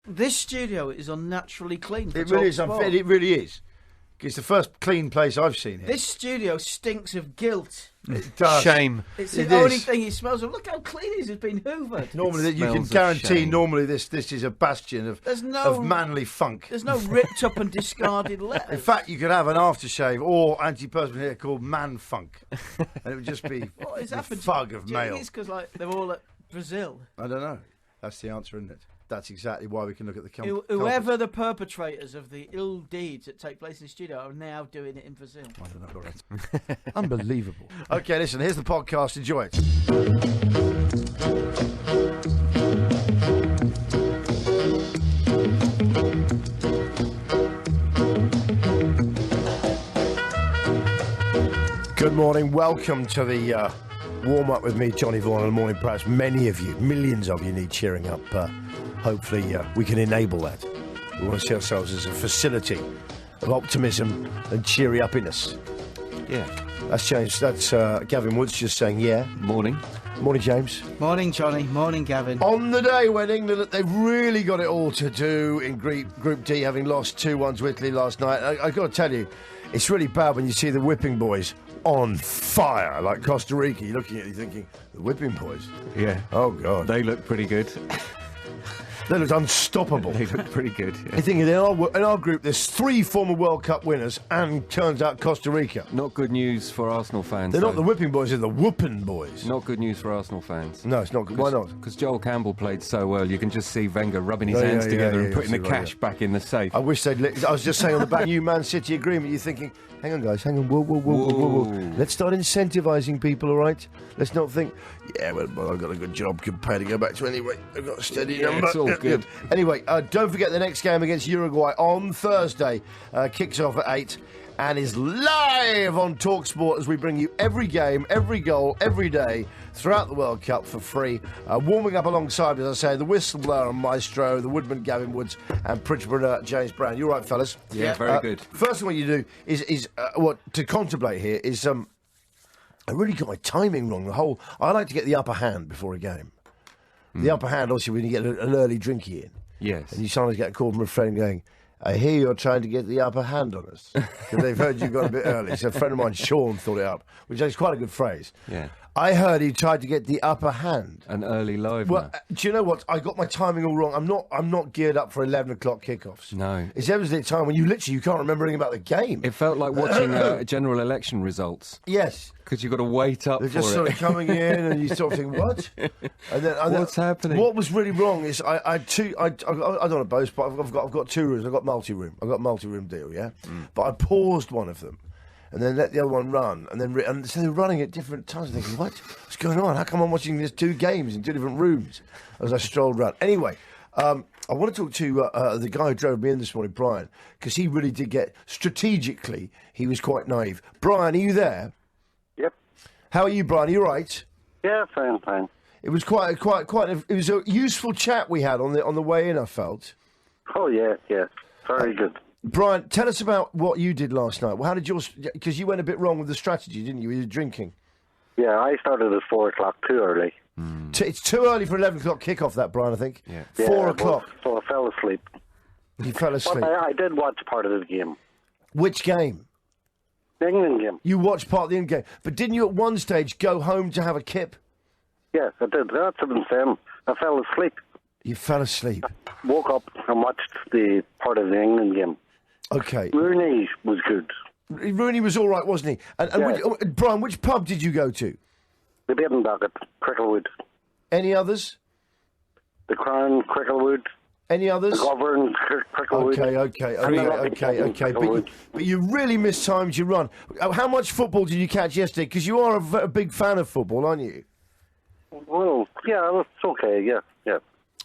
This studio is unnaturally clean. It really is. It really is. It's the first clean place I've seen here. This studio stinks of guilt. It does. Shame. It's the only thing it smells of. Look how clean it is. It's been hoovered. Normally, you can guarantee. Normally, this is a bastion of manly funk. There's no ripped up and discarded letters. In fact, you could have an aftershave or antiperspirant here called man funk, and it would just be what is the happened? fug of Do you male. think it's because they're all at Brazil? I don't know. That's the answer, isn't it? That's exactly why we can look at the Whoever the perpetrators of the ill deeds that take place in the studio are now doing it in Brazil. I don't know, Lawrence. Unbelievable. Okay, listen, here's the podcast. Enjoy it. Good morning. Welcome to the warm-up with me, Johnny Vaughan, in the morning. Perhaps many of you, millions of you, need cheering up. Hopefully we can enable that. We want to see ourselves as a facility of optimism and cheery uppiness. Yeah. That's James. That's Gavin Woods just saying yeah. Morning. Morning, James. Morning, Johnny. Morning, Gavin. On the day when England, they've really got it all to do in Group D, having lost 2-1 to Italy last night. I've got to tell you, it's really bad when you see the whipping boys on fire, like Costa Rica. You're looking at it thinking, the whipping boys? Yeah. Oh, God. They look pretty good. They looked unstoppable. They look pretty good. Yeah. I think in our group, there's 3 former World Cup winners, and turns out Costa Rica. Not good news for Arsenal fans. They're not the whipping boys, they're the whooping boys. Not good news for Arsenal fans. No, it's not good. Why not? Because Joel Campbell played so well. You can just see Wenger rubbing his hands together and putting the cash back in the safe. I wish they'd... I was just saying on the back new Man City agreement, you're thinking, hang on, guys, hang on, whoa. Let's start incentivising people, all right? Let's not think, well, I've got a good job, good pay to go back to anyway. I've got a steady number. It's all good. Anyway, don't forget the next game against Uruguay on Thursday. Kicks off at 8 and is live on TalkSport as we bring you every game, every goal, every day throughout the World Cup for free. Warming up alongside, as I say, the whistleblower and maestro, the woodman Gavin Woods, and Pritchard James Brown. You all right, fellas? Yeah, very good. First thing what you do is what to contemplate here is I really got my timing wrong. I like to get the upper hand before a game. The upper hand, obviously, when you get an early drinky in. Yes. And you sometimes get a call from a friend going, I hear you're trying to get the upper hand on us. Because they've heard you got a bit early. So a friend of mine, Sean, thought it up, which is quite a good phrase. Yeah. I heard he tried to get the upper hand. An early live. Well, do you know what? I got my timing all wrong. I'm not geared up for 11 o'clock kickoffs. No. It's ever the time when you can't remember anything about the game. It felt like watching general election results. Yes. Because you've got to wait up They're for just it. sort of coming in and you sort of think, what? And then, what's happening? What was really wrong is I don't want to boast, but I've got 2 rooms. I've got multi-room. I've got a multi-room deal, yeah? But I paused one of them and then let the other one run. And so they're running at different times. I'm thinking, what's going on? How come I'm watching these 2 games in 2 different rooms as I strolled around? Anyway, I want to talk to the guy who drove me in this morning, Brian, because he really did strategically, he was quite naive. Brian, are you there? Yep. How are you, Brian? Are you right? Yeah, fine. It was it was a useful chat we had on the way in, I felt. Oh, yeah. Very good. Brian, tell us about what you did last night. Well, how did yours... Because you went a bit wrong with the strategy, didn't you? You were drinking. Yeah, I started at 4 o'clock too early. It's too early for 11 o'clock kickoff, that, Brian, I think. Yeah. 4 o'clock. So I fell asleep. You fell asleep. But I did watch part of the game. Which game? The England game. You watched part of the end game. But didn't you at one stage go home to have a kip? Yes, I did. That's what I'm saying. I fell asleep. You fell asleep. Woke up and watched the part of the England game. Okay. Rooney was good. Rooney was all right, wasn't he? And Brian, which pub did you go to? The Baden Docket, Cricklewood. Any others? The Crown, Cricklewood. Any others? The Govern, Cricklewood. Okay. But you really mistimed your run. How much football did you catch yesterday? Because you are a big fan of football, aren't you? Well, yeah, it's okay, yeah.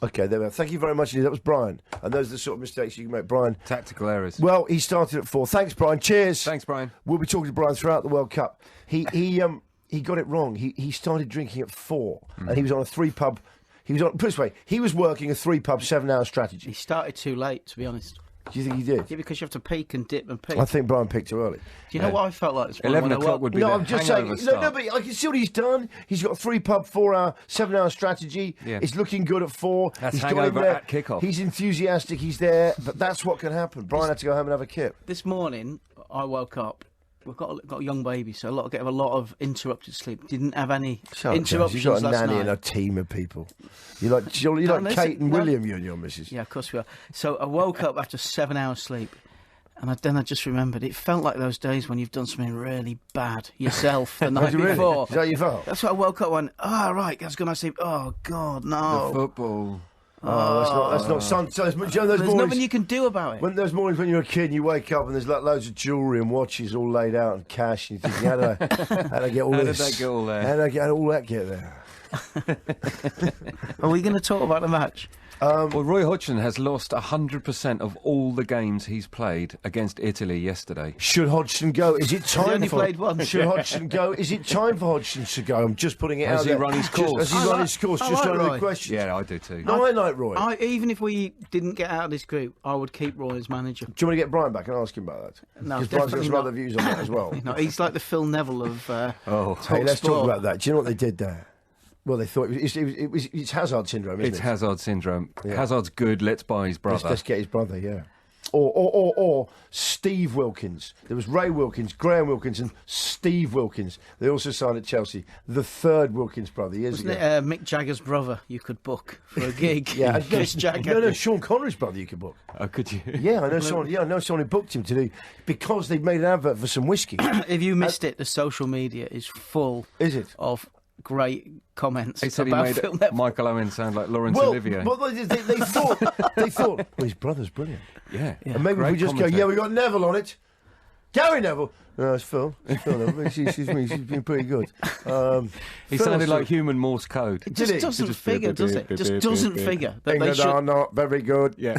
Okay, there we are. Thank you very much indeed. That was Brian. And those are the sort of mistakes you can make, Brian. Tactical errors. Well, he started at 4. Thanks, Brian. Cheers. Thanks, Brian. We'll be talking to Brian throughout the World Cup. He got it wrong. He started drinking at 4, and he was on a 3-pub. Put it this way, he was working a 3-pub 7-hour strategy. He started too late, to be honest. Do you think he did? Yeah, because you have to peak and dip and peak. I think Brian picked too early. Do you know what I felt like this morning? 11 o'clock would be No, the I'm just saying. hangover No, start. but I can see what he's done. He's got a 3-pub, 4-hour, 7-hour strategy. Yeah. It's looking good at 4. That's He's got in hangover there. at kickoff. He's enthusiastic. He's there. But that's what can happen. Brian had to go home and have a kip. This morning, I woke up. We've got a young baby, so get a lot of interrupted sleep. Didn't have any interruptions You've got a last nanny night. and a team of people. You're like Kate and William, you and your missus. Yeah, of course we are. So I woke up after 7 hours sleep, and then I just remembered it felt like those days when you've done something really bad yourself the night Really? before. Is that how you felt? That's what I woke up and right, that's gonna sleep. Oh God, no! Football. That's not sun. So there's There's mornings, nothing you can do about it. when there's mornings when you're a kid and you wake up and there's like loads of jewellery and watches all laid out and cash and you're thinking, how did I get all How this? did that get all there? How did I get all that get there? Are we going to talk about the match? Well, Roy Hodgson has lost 100% of all the games he's played against Italy yesterday. Should Hodgson go? Is it time only for played once. Should Hodgson go? Is it time for Hodgson to go? I'm just putting it Has out he there. run his course? Has he run his course? I Just like trying to Roy. question. Yeah, I do too. No, I like Roy. Even if we didn't get out of this group, I would keep Roy as manager. Do you want to get Brian back and ask him about that? No, Because Brian's got definitely some not. other views on that as well. No, he's like the Phil Neville of Talk Hey, let's Sport. talk about that. Do you know what they did there? Well, they thought it's Hazard syndrome, isn't It's it? Hazard syndrome. Yeah. Hazard's good. Let's buy his brother. Let's get his brother, yeah. Or Steve Wilkins. There was Ray Wilkins, Graham Wilkins, and Steve Wilkins. They also signed at Chelsea. The third Wilkins brother years Wasn't ago. it Mick Jagger's brother you could book for a gig? Yeah, and Chris Jagger. No, Sean Connery's brother you could book. Oh, could you? Yeah, I know someone. Yeah, I know someone who booked him to do because they made an advert for some whiskey. If you missed it, the social media is full Is it? of great comments He said he about made Phil Neville. Michael Owen sound like Laurence Well, Olivier. they thought. Well, his brother's brilliant. Yeah. And maybe if Great we just commentator. go, yeah, we got Neville on it. Gary Neville. No, it's Phil. It's Phil Neville. She's been pretty good. He Phil sounded like also- human Morse code. It just he? doesn't Just figure, beep, does beep, it? beep, Just beep, doesn't beep, figure that they England should. are not very good. Yeah.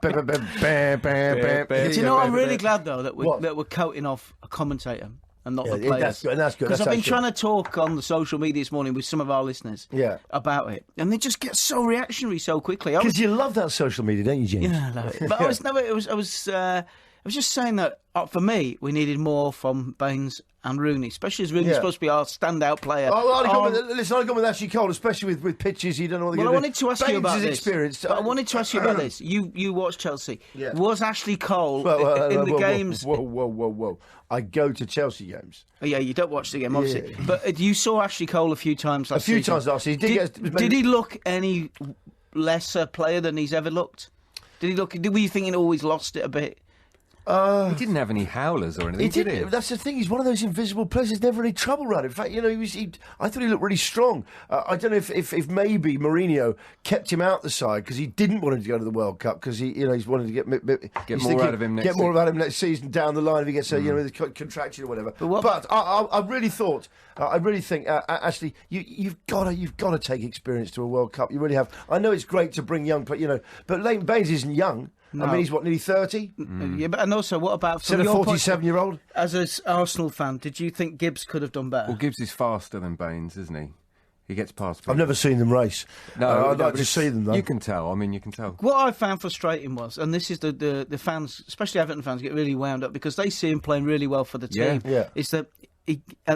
Do you know? I'm really glad though that What? we're coating off a commentator and not Yeah, the players. that's good, that's good, Because that's I've been actually- trying to talk on the social media this morning with some of our listeners. Yeah. About it, and they just get so reactionary so quickly. Because you love that social media, don't you, James? Yeah, I love it. But I was never. I was just saying that for me, we needed more from Baines and Rooney, especially as Rooney's Yeah. supposed to be our standout player. Oh, listen, I've gone with Ashley Cole, especially with pitches. You don't know what they're Well, I going to do. wanted to ask you about Baines is this. experienced. But I wanted to ask you about this. You watch Chelsea. Yeah. Was Ashley Cole Well, in the whoa, games? Whoa. I go to Chelsea games. Oh, yeah, you don't watch the game, obviously. Yeah. But you saw Ashley Cole a few times last A few season. times last season. Did he look any lesser player than he's ever looked? Were you thinking always lost it a bit? He didn't have any howlers or anything, He did did. he? That's the thing. He's one of those invisible players. There's never any trouble around. In fact, I thought he looked really strong. I don't know if maybe Mourinho kept him out the side because he didn't want him to go to the World Cup because he's wanted to Get more out of him next Get more season. out of him next season down the line if he gets contracted or whatever. But I really thought. I really think, Ashley, you've got to take experience to a World Cup. You really have. I know it's great to bring young, but Leighton Baines isn't young. No. I mean, he's nearly 30? Yeah, but and also, what about Instead from of your point- 47-year-old? As an Arsenal fan, did you think Gibbs could have done better? Well, Gibbs is faster than Baines, isn't he? He gets past people. I've never seen them race. No, I'd no, like but to it's- see them, though. You can tell. I mean, you can tell. What I found frustrating was, and this is the fans, especially Everton fans, get really wound up because they see him playing really well for the Yeah. team. Yeah. It's that.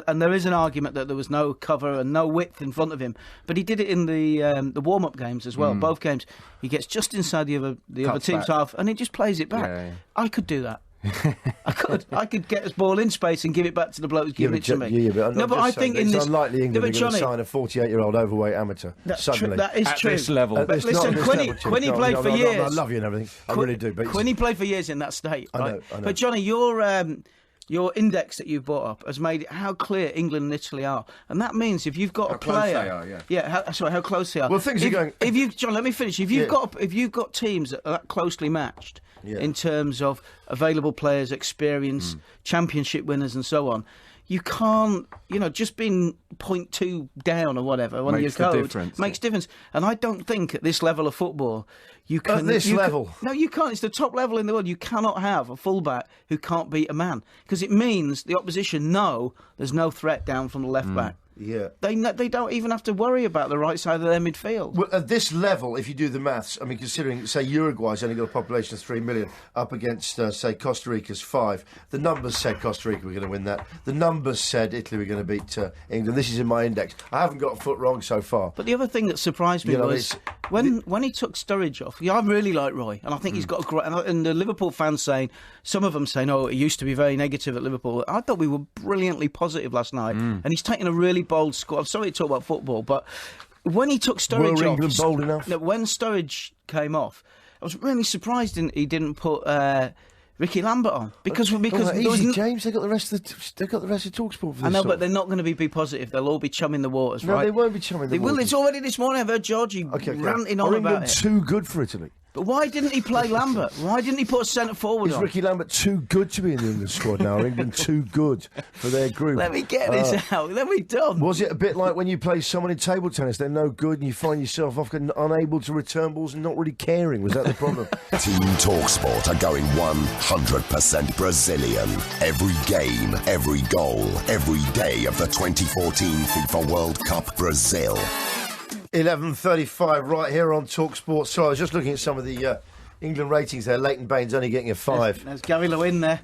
And there is an argument that there was no cover and no width in front of him, but he did it in the warm-up games as well. Both games, he gets just inside the other Cuts team's back. half, and he just plays it back. Yeah. I could do that. I could get his ball in space and give it back to the bloke who's giving it to me. But I think in this, unlikely England No, but are going to Johnny, sign a 48-year-old overweight amateur that's true. suddenly. That is At true. this level. At But this- listen, not at this Quinny level, Jim. Quinny No, played no, for no, years. I love you and everything. I really do. But Quinny played for years in that state. I know, right? I know. But Johnny, your index that you've brought up has made it how clear England and Italy are, and that means if you've got How a player, close they are, yeah. how close they are. Well, things are going- If you, John, let me finish. If you've Yeah. got teams that are that closely matched Yeah. in terms of available players, experience, championship winners, and so on. You can't, just being 0.2 down or whatever when Makes you're the coach difference. makes difference. And I don't think at this level of football you can. At this level? No, you can't. It's the top level in the world. You cannot have a fullback who can't beat a man because it means the opposition know there's no threat down from the left back. Yeah. They don't even have to worry about the right side of their midfield. Well, at this level, if you do the maths, I mean, considering, say, Uruguay's only got a population of 3 million up against, say, Costa Rica's 5, the numbers said Costa Rica were going to win that. The numbers said Italy were going to beat England. This is in my index. I haven't got a foot wrong so far. But the other thing that surprised me was when he took Sturridge off. I really like Roy, and I think he's got a great... And the Liverpool fans saying, some of them saying, oh, it used to be very negative at Liverpool. I thought we were brilliantly positive last night, and he's taken a really bold squad. I'm sorry to talk about football, but when he took Sturridge Were off... England bold enough? When Sturridge came off, I was really surprised he didn't put Ricky Lambert on. Because easy, James, they've got the rest of TalkSport for this. I know, but they're not going to be positive. They'll all be chumming the waters, right? No, they won't be chumming the waters. They will. It's already this morning. I've heard Georgie ranting on about it. Too good for Italy. But why didn't he play Lambert? Why didn't he put a centre forward on? Is Ricky Lambert too good to be in the England squad now? Are England too good for their group? Let me get this out. Then we're done. Was it a bit like when you play someone in table tennis, they're no good, and you find yourself often unable to return balls and not really caring? Was that the problem? Team TalkSport are going 100% Brazilian. Every game, every goal, every day of the 2014 FIFA World Cup Brazil. 11:35 right here on TalkSport. So I was just looking at some of the England ratings there. Leighton Baines only getting a 5. There's Gary Lewin there.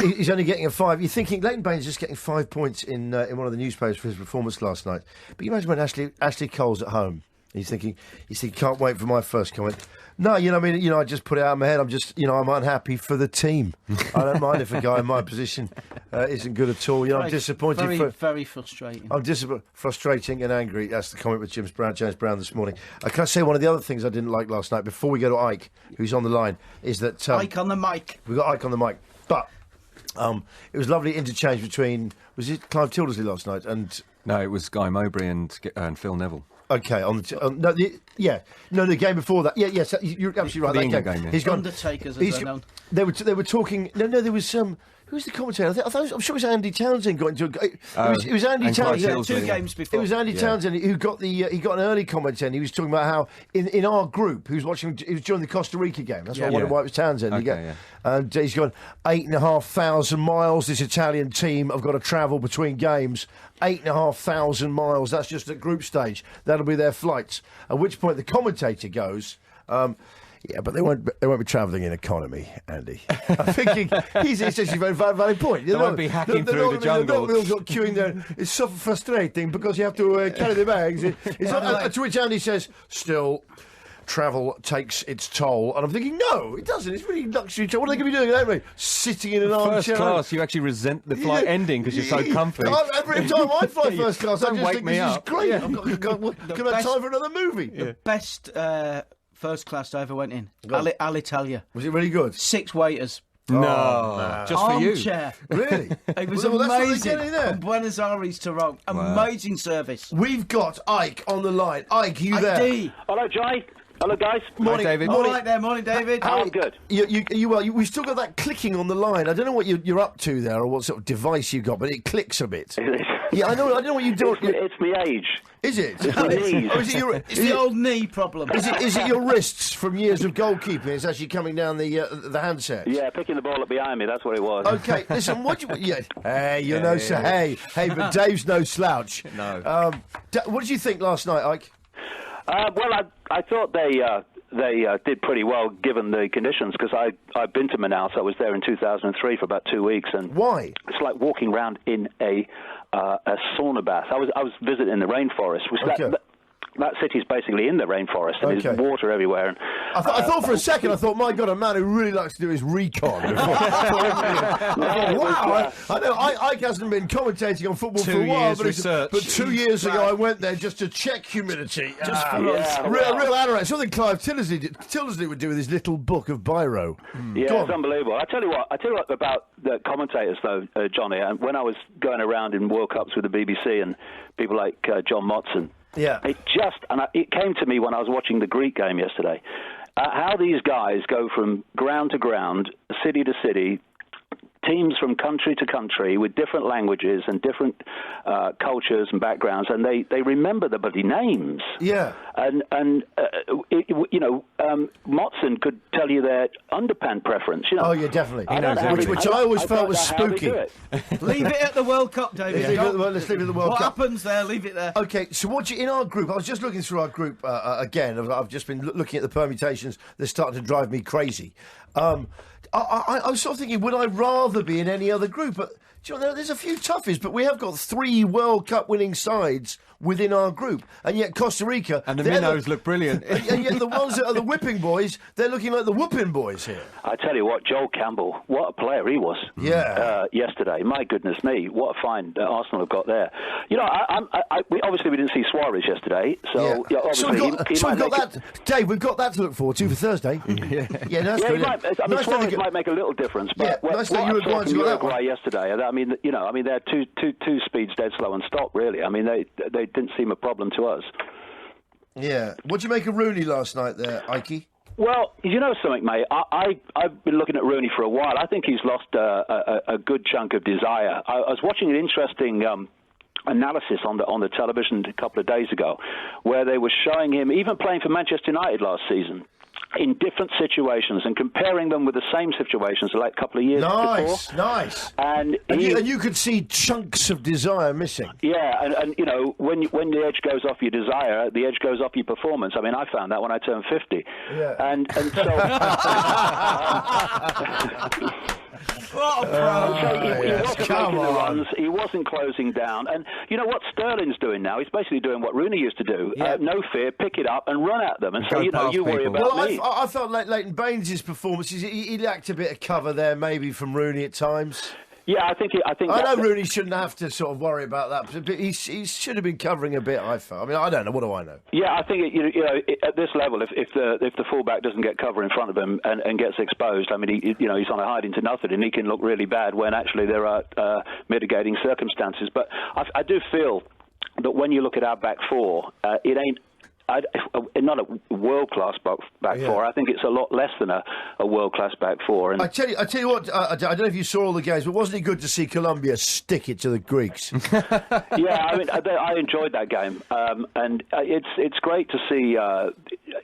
He's only getting a 5. You're thinking Leighton Baines is just getting 5 points in one of the newspapers for his performance last night. But you imagine when Ashley Cole's at home. He's thinking, can't wait for my first comment. No, I just put it out of my head. I'm just, I'm unhappy for the team. I don't mind if a guy in my position isn't good at all. I'm disappointed. Very frustrating. I'm frustrating and angry. That's the comment with James Brown this morning. Can I say one of the other things I didn't like last night, before we go to Ike, who's on the line, is that... Ike on the mic. We've got Ike on the mic. But it was lovely interchange between... Was it Clive Tildersley last night? No, it was Guy Mowbray and Phil Neville. Okay, the game before that. Yes, you're absolutely right. The England game. He's gone. Undertakers, as they're known. They were talking. No, there was some. Who's the commentator? I'm sure it was Andy Townsend got into it. It was Andy Townsend. 2 games before. It was Andy Townsend who got he got an early comment in. He was talking about how in our group, he was during the Costa Rica game. That's why I wondered why it was Townsend. Okay, and he's gone 8,500 miles. This Italian team have got to travel between games. 8,500 miles. That's just at group stage. That'll be their flights. At which point the commentator goes. Yeah, but they won't be travelling in economy, Andy. I'm thinking, he's actually a very valid point. They won't be hacking through the jungle. They'll go queuing there. It's so frustrating because you have to carry the bags. To which Andy says, still, travel takes its toll. And I'm thinking, no, it doesn't. It's really luxury. What are they going to be doing, anyway? Sitting in an armchair. First class, you actually resent the flight ending because you're so comfy. Every time I fly first class, I just think this is great. Yeah. I've got time for another movie. The best... first class I ever went in. Alitalia. Was it really good? 6 waiters. No, just for you. Armchair. Really? It was Well, that's amazing. what they're getting there. From Buenos Aires to Rome. Wow. Amazing service. We've got Ike on the line. Ike, are you there? D. Hello, Johnny. Hello, guys. Morning, David. All right there. Morning, David. I'm good. We've still got that clicking on the line. I don't know what you're up to there or what sort of device you've got, but it clicks a bit. Yeah, I know what you do. It's my age. Is it? It's my knees. It's the old knee problem. Is it your wrists from years of goalkeeping? It's actually coming down the handset. Yeah, picking the ball up behind me. That's what it was. Okay, listen. Hey, but Dave's no slouch. No. What did you think last night, Ike? Well, I thought they did pretty well given the conditions because I've been to Manaus. I was there in 2003 for about 2 weeks, and why? It's like walking around in a sauna bath. I was visiting the rainforest. That city's basically in the rainforest, and there's water everywhere. And I thought for a second, my God, a man who really likes to do his recon. Wow! I know Ike hasn't been commentating on football for a while, but 2 years ago I went there just to check humidity. Just for real adoration. Something Clive Tildersley would do with his little book of biro. Yeah, it's unbelievable. I tell you what about the commentators though, Johnny. When I was going around in World Cups with the BBC and people like John Motson. Yeah, it came to me when I was watching the Greek game yesterday, how these guys go from ground to ground, city to city, teams from country to country with different languages and different cultures and backgrounds, and they remember the bloody names. Yeah. Motson could tell you their underpant preference. You know, oh yeah, definitely. Which I always felt was spooky. Leave it at the World Cup, David. Let's leave it at the World Cup. Cup. What happens there? Leave it there. Okay, so in our group, I was just looking through our group again. I've just been looking at the permutations. They're starting to drive me crazy. I was sort of thinking, would I rather be in any other group? But do you know, there's a few toughies, but we have got 3 World Cup winning sides within our group, and yet Costa Rica and the minnows look brilliant. And yet the ones that are the whipping boys, they're looking like the whooping boys here. I tell you what, Joel Campbell, what a player he was. Yeah. Yesterday, my goodness me, what a find Arsenal have got there. You know, we didn't see Suarez yesterday, so yeah. Obviously so we've got that, Dave. We've got that to look forward to for Thursday. Yeah, no, that's good. Suarez might make a little difference, but what I saw from Uruguay yesterday, I mean, they're two speeds dead slow and stop. Really, I mean, they didn't seem a problem to us. Yeah. What do you make of Rooney last night there, Ikey? Well, you know something, mate. I've been looking at Rooney for a while. I think he's lost a good chunk of desire. I was watching an interesting analysis on the television a couple of days ago, where they were showing him even playing for Manchester United last season in different situations and comparing them with the same situations like a couple of years before. Nice. And you could see chunks of desire missing. Yeah, and you know, when the edge goes off your desire, the edge goes off your performance. I mean, I found that when I turned 50. Yeah. And so... What a pro! He wasn't making the runs. He wasn't closing down. And you know what Sterling's doing now? He's basically doing what Rooney used to do. Yeah. No fear, pick it up and run at them. And say, you worry about me. I felt like Leighton Baines' performances, he lacked a bit of cover there, maybe from Rooney at times. Yeah, I think. I know Rooney shouldn't have to sort of worry about that, but he should have been covering a bit. I felt. I mean, I don't know. What do I know? Yeah, I think at this level, if the fullback doesn't get cover in front of him and gets exposed, I mean, he's on a hiding to nothing, and he can look really bad when actually there are mitigating circumstances. But I do feel that when you look at our back four, it ain't. Not a world-class back four. I think it's a lot less than a world-class back four. And I tell you what. I don't know if you saw all the games, but wasn't it good to see Colombia stick it to the Greeks? Yeah, I mean, I enjoyed that game, and it's great to see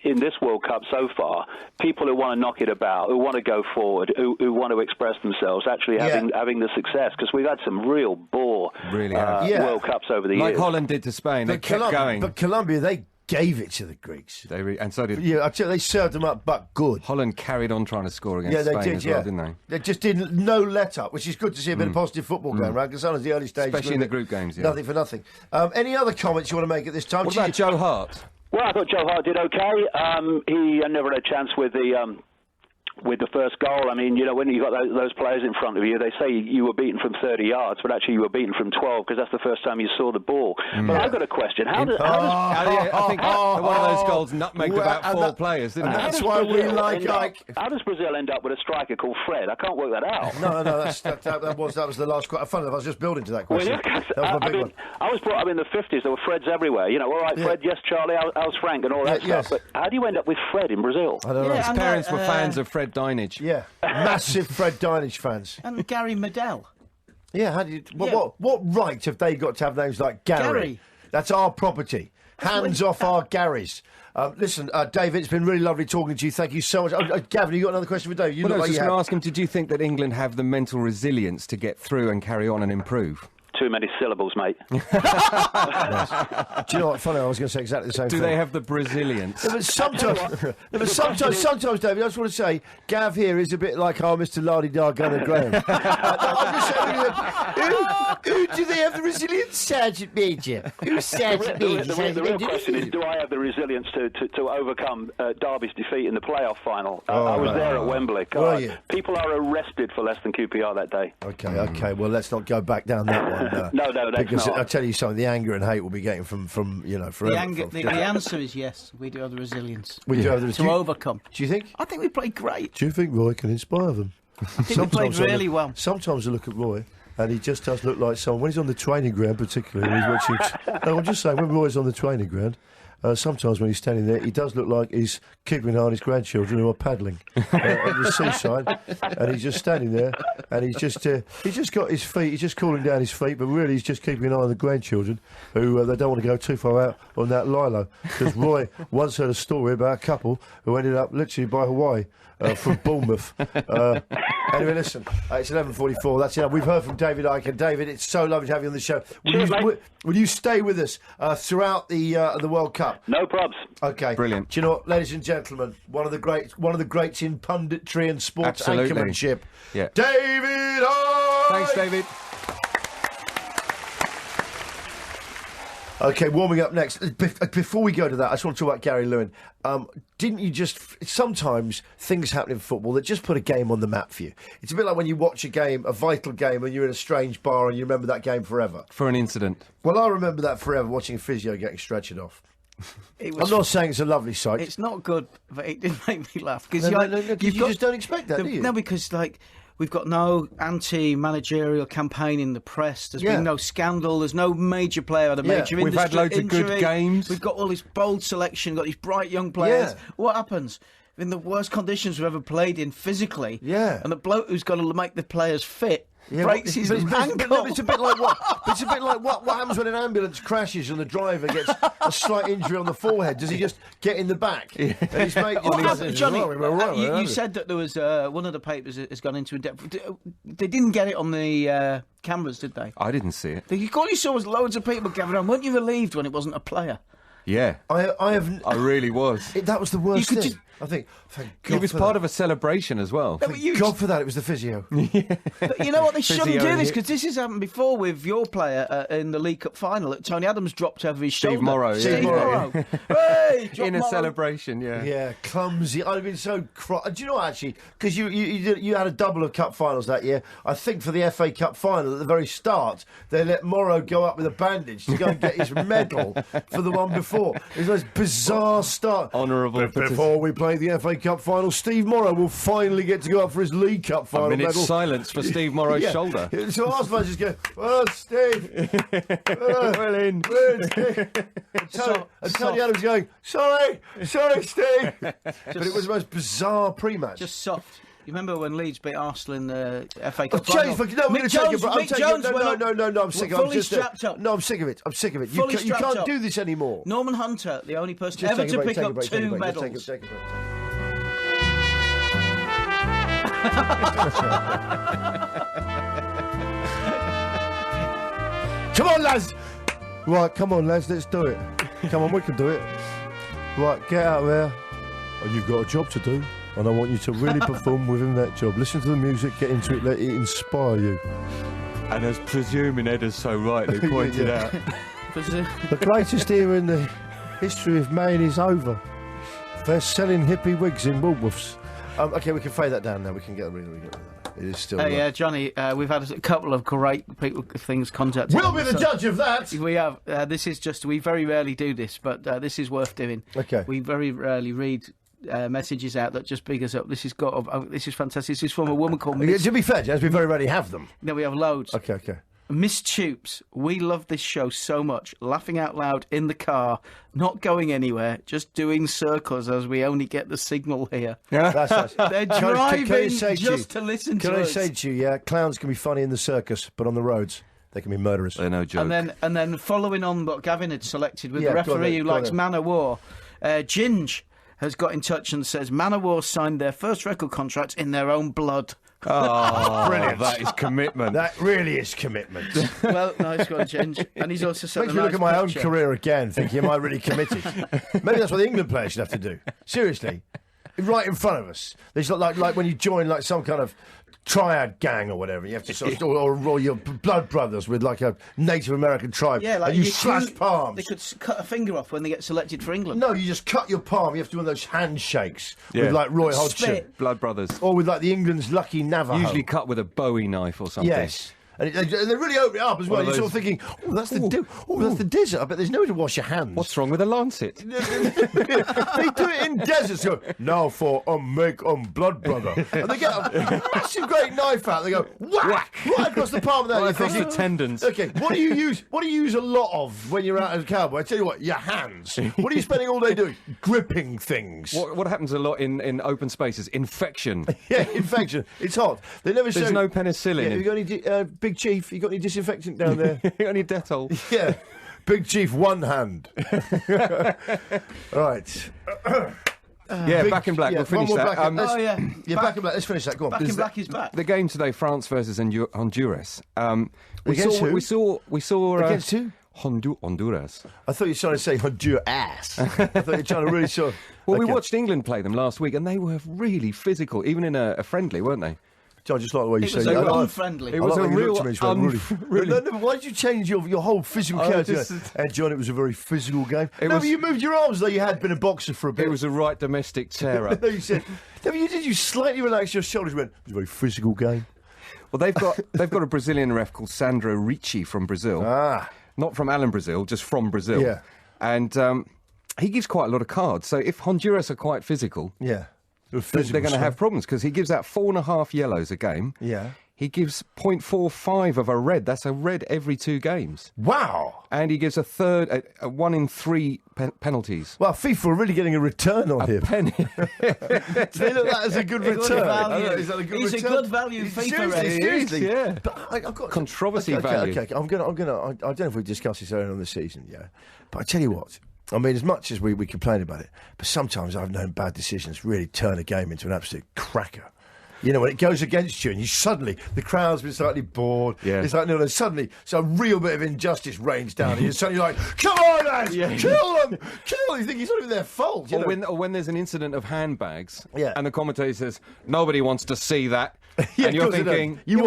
in this World Cup so far people who want to knock it about, who want to go forward, who want to express themselves, actually having the success, because we've had some real bore World Cups over the years. Like Holland did to Spain. They kept going. But Colombia, they gave it to the Greeks. And so did... Yeah, I tell you, they served them up, but good. Holland carried on trying to score against Spain as well, didn't they? They just did no let-up, which is good to see a bit of positive football going around, because sometimes the early stage... Especially in the group games, Nothing for nothing. Any other comments you want to make at this time? What about Joe Hart? Well, I thought Joe Hart did okay. He never had a chance with the first goal. I mean, you know, when you've got those players in front of you, they say you were beaten from 30 yards, but actually you were beaten from 12 because that's the first time you saw the ball. But I've got a question. I think one of those goals nutmegged about 4 players, didn't it? That's why we How does Brazil end up with a striker called Fred? I can't work that out. No, that was the last question. Funny enough, I was just building to that question. Well, that was my big one. I was brought up in the 50s. There were Freds everywhere. You know, all right, Fred, yes, Charlie, how's Frank, and all that stuff. But how do you end up with Fred in Brazil? I don't know. His parents were fans of Fred Dynage. Yeah. Massive Fred Dynage fans. And Gary Medell. Yeah, how do you... What right have they got to have names like Gary? That's our property. Hands off our Garys. Listen, David, it's been really lovely talking to you. Thank you so much. Gavin, you got another question for David? I was just going to ask him, did you think that England have the mental resilience to get through and carry on and improve? Too many syllables, mate. Nice. Do you know what? Funny, I was going to say exactly the same thing. Do they have the Brazilians? Sometimes, David, I just want to say, Gav here is a bit like our Mr. Lardy-Dar Gunner Graham. I'm just saying, who do they have the resilience, Sergeant Major? Who's Sergeant Major? The real question is, do I have the resilience to overcome Derby's defeat in the playoff final? I was there at Wembley. People are arrested for less than QPR that day. Okay. Well, let's not go back down that one. No, that's because not. I'll tell you something. The anger and hate we'll be getting from forever. The answer is yes. We do have the resilience. We do have the resilience to overcome. Do you think? I think we played great. Do you think Roy can inspire them? I think we played really well. Sometimes I look at Roy, and he just does look like someone when he's on the training ground, particularly when he's watching. I'm just saying, when Roy's on the training ground, sometimes when he's standing there, he does look like he's keeping an eye on his grandchildren who are paddling at the seaside, and he's just standing there, and he's just got his feet, he's just cooling down his feet, but really he's just keeping an eye on the grandchildren who they don't want to go too far out on that lilo. Because Roy once heard a story about a couple who ended up literally by Hawaii from Bournemouth. Anyway, listen, it's 11:44. That's it. We've heard from David Icke. And David, it's so lovely to have you on the show. Will you stay with us throughout the World Cup? No probs. Okay, brilliant. Do you know what, ladies and gentlemen, one of the greats in punditry and sports anchormanship. Yeah. David Icke! Thanks, David. Okay, warming up next. Before we go to that, I just want to talk about Gary Lewin. Didn't you just... Sometimes things happen in football that just put a game on the map for you. It's a bit like when you watch a game, a vital game, and you're in a strange bar and you remember that game forever. For an incident. Well, I remember that forever, watching a physio getting stretchered off. I'm not saying it's a lovely sight. It's not good, but it did make me laugh. Because you just don't expect that, do you? No, because, like... We've got no anti-managerial campaign in the press. There's been no scandal. There's no major player at a major industry. We've had loads injury. of good games. We've got all this bold selection, got these bright young players. Yeah. What happens? In the worst conditions we've ever played in physically. Yeah. And the bloke who's got to make the players fit breaks his ankle. It's a bit like what? It's a bit like what happens when an ambulance crashes and the driver gets a slight injury on the forehead? Does he just get in the back? Yeah. And his mate, Johnny, you said that there was one of the papers has gone into depth. They didn't get it on the cameras, did they? I didn't see it. All you saw was loads of people gathered on. Weren't you relieved when it wasn't a player? Yeah, I really was. That was the worst thing. I think, thank God. It was part of a celebration as well. No, thank God for that, it was the physio. But you know what, they shouldn't do this, because this has happened before with your player in the League Cup final. Tony Adams dropped over his shoulder. Steve Morrow. Hey, in a celebration, yeah. Yeah, clumsy. I'd have been so do you know what, actually, because you had a double of cup finals that year. I think for the FA Cup final, at the very start, they let Morrow go up with a bandage to go and get his medal for the one before. It was the most bizarre start. Honourable. Before we play the FA Cup final, Steve Morrow will finally get to go up for his League Cup final medal. Silence for Steve Morrow's shoulder. So Arsenal just go, well, Steve. Well in. And Tony Adams going, sorry, Steve. But it was the most bizarre pre-match. Just soft. You remember when Leeds beat Arsenal in the FA Cup final? Mick Jones, No, I'm sick of it. Fully strapped up. No, I'm sick of it. You can't do this anymore. Norman Hunter, the only person ever to pick up two medals. Take a break. Come on, lads! Right, come on, lads, let's do it. Come on, we can do it. Right, get out there. Oh, you've got a job to do. And I want you to really perform within that job. Listen to the music, get into it, let it inspire you. And as presuming Ed has so rightly pointed out, the greatest era in the history of man is over. They're selling hippie wigs in Woolworths. Okay, we can fade that down now. We can get it is still. Yeah, Johnny, we've had a couple of great things contacted. We'll be the judge of that. We have. This is just. We very rarely do this, but this is worth doing. Okay. We very rarely read messages out that just big us up. This is fantastic. This is from a woman called Miss... To be fair, James, we very rarely have them. No, we have loads. Okay. Miss Tupes, we love this show so much. Laughing out loud in the car, not going anywhere, just doing circles as we only get the signal here. Yeah, that's nice. They're driving just to listen to us. Can I say to you, clowns can be funny in the circus, but on the roads, they can be murderers. They're no joke. And then following on what Gavin had selected with the referee who likes Man O' War, Ginge has got in touch and says Man O' War signed their first record contract in their own blood. Oh, brilliant. That is commitment. That really is commitment. Well, nice one, Ginge. And he's also said makes me look at my own career again, thinking, am I really committed? Maybe that's what the England players should have to do. Seriously. Right in front of us. There's like when you join like some kind of triad gang or whatever, you have to sort of, or your blood brothers with like a Native American tribe. Yeah, like and you slash palms. They could cut a finger off when they get selected for England. No, you just cut your palm. You have to do one of those handshakes with like Roy Hodgson. Blood brothers. Or with like the England's Lucky Navajo. Usually cut with a Bowie knife or something. Yes. And they really open it up as well. You're sort of thinking, that's the desert. I bet there's nowhere to wash your hands. What's wrong with a lancet? They do it in deserts go, now for make blood brother. And they get a massive great knife out. They go, whack! Right across the palm of that. Right across the tendons. Okay, what do you use? What do you use a lot of when you're out as a cowboy? I tell you what, your hands. What are you spending all day doing? Gripping things. What happens a lot in open spaces? Infection. Yeah, infection. It's hot. They never There's no penicillin. Yeah, have you got any, Big Chief, you got any disinfectant down there? You got any Dettol? Yeah. Big Chief, one hand. Right. Back in black. We'll finish that. Back in black. Let's finish that. Go on. Back in black is back. The game today, France versus Honduras. Against who? We saw against who? Honduras. I thought you were trying to say Honduras. I thought you were trying to really sort. Well, we watched England play them last week, and they were really physical, even in a friendly, weren't they? John, just like the way you say it. It was unfriendly. It was a real really. No, why did you change your whole physical character? And John, it was a very physical game. But you moved your arms though you had been a boxer for a bit. It was a right domestic tear-up. No, you said. No, you slightly relax your shoulders. You went. It was a very physical game. Well, they've got a Brazilian ref called Sandro Ricci from Brazil. Not from Alan Brazil, just from Brazil. Yeah. And he gives quite a lot of cards. So if Honduras are quite physical, they're going to have problems because he gives out 4.5 yellows a game. Yeah. He gives 0.45 of a red. That's a red every 2 games. Wow. And he gives a 1 in 3 penalties. Well, FIFA are really getting a return on him. Penny. Do they look at that as a good return? Is that a good return? A good value FIFA. Seriously, yeah. But I've got controversy value. Okay. I don't know if we discussed this earlier on the season, but I tell you what. I mean, as much as we complain about it, but sometimes I've known bad decisions really turn a game into an absolute cracker. You know, when it goes against you and you suddenly, the crowd's been slightly bored. Yeah. It's like, suddenly, so a real bit of injustice rains down and you're suddenly like, come on, lads, kill them. You think it's not even their fault. Or when there's an incident of handbags and the commentator says, nobody wants to see that. Yeah, and you're thinking, you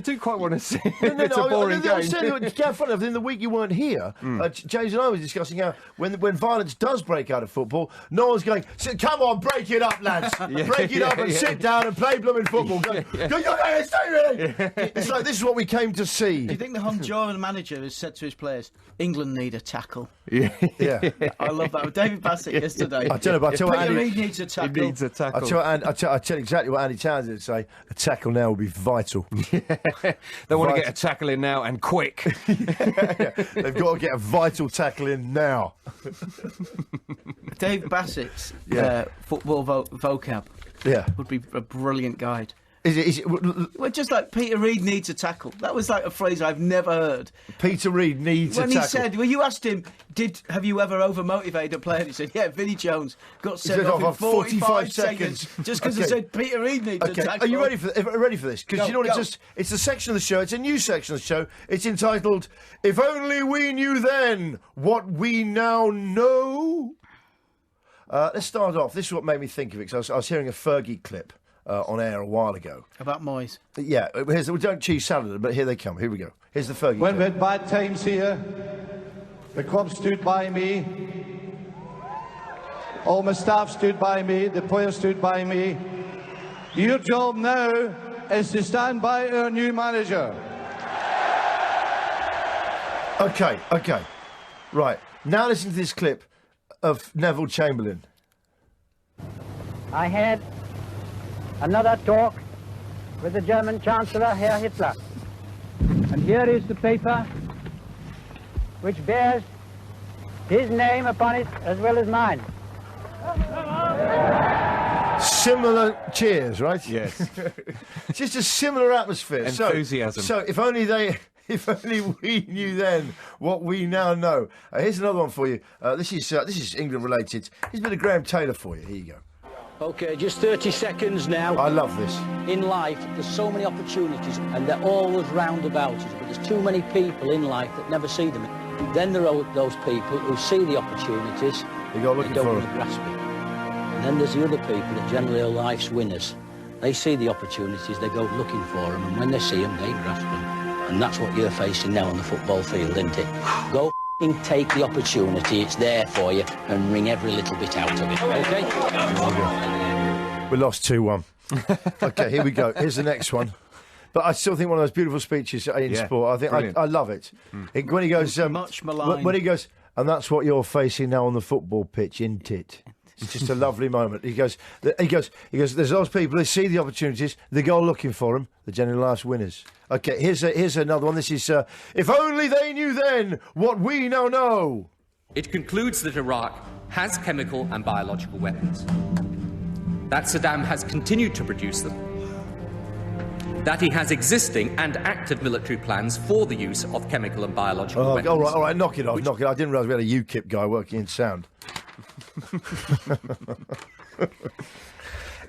do quite want to see it. It's a boring game. In the week you weren't here, James and I were discussing how when violence does break out of football, no one's going, come on, break it up, lads. Break it up and sit down and play blooming football. It's like, this is what we came to see. Do you think the Honduran manager has said to his players, England need a tackle? Yeah. I love that. With David Bassett yesterday. I tell you what, Peter Reid needs a tackle. He needs a tackle. I tell you exactly what Andy Townsend would say. A tackle now will be vital. They want to get a tackle in now and quick. They've got to get a vital tackle in now. Dave Bassett's football vocab would be a brilliant guide. Is it? Well, just like Peter Reid needs a tackle. That was like a phrase I've never heard. Peter Reid needs a tackle. When he said, well, you asked him, have you ever over-motivated a player? And he said, yeah, Vinnie Jones got sent off in 45 seconds just because he said Peter Reid needs a tackle. Are you ready for this? Because you know what, it's a section of the show, it's a new section of the show. It's entitled, If Only We Knew Then What We Now Know. Let's start off. This is what made me think of it, because I was hearing a Fergie clip on air a while ago. About Moyes. Yeah, we don't cheese salad, but here they come. Here we go. Here's the Fergie When clip. we had bad times here, the club stood by me. All my staff stood by me. The players stood by me. Your job now is to stand by our new manager. Okay. Right. Now listen to this clip of Neville Chamberlain. I had another talk with the German Chancellor, Herr Hitler. And here is the paper which bears his name upon it as well as mine. Similar cheers, right? Yes. Just a similar atmosphere. Enthusiasm. So if only we knew then what we now know. Here's another one for you. This is England related. Here's a bit of Graham Taylor for you. Here you go. OK, just 30 seconds now. I love this. In life, there's so many opportunities, and they're always round about us, but there's too many people in life that never see them. Then there are those people who see the opportunities, they don't want to grasp it. And then there's the other people that generally are life's winners. They see the opportunities, they go looking for them, and when they see them, they grasp them. And that's what you're facing now on the football field, isn't it? Go take the opportunity, it's there for you, and wring every little bit out of it, OK? We lost 2-1. OK, here we go. Here's the next one. But I still think one of those beautiful speeches in sport. I think I love it. When he goes... much maligned. When he goes, and that's what you're facing now on the football pitch, isn't it? It's just a lovely moment. He goes. There's those people. They see the opportunities. They go looking for them. They're generally life's winners. Okay, here's another one. This is if only they knew then what we now know. It concludes that Iraq has chemical and biological weapons, that Saddam has continued to produce them, that he has existing and active military plans for the use of chemical and biological weapons. All right, knock it off. I didn't realise we had a UKIP guy working in sound.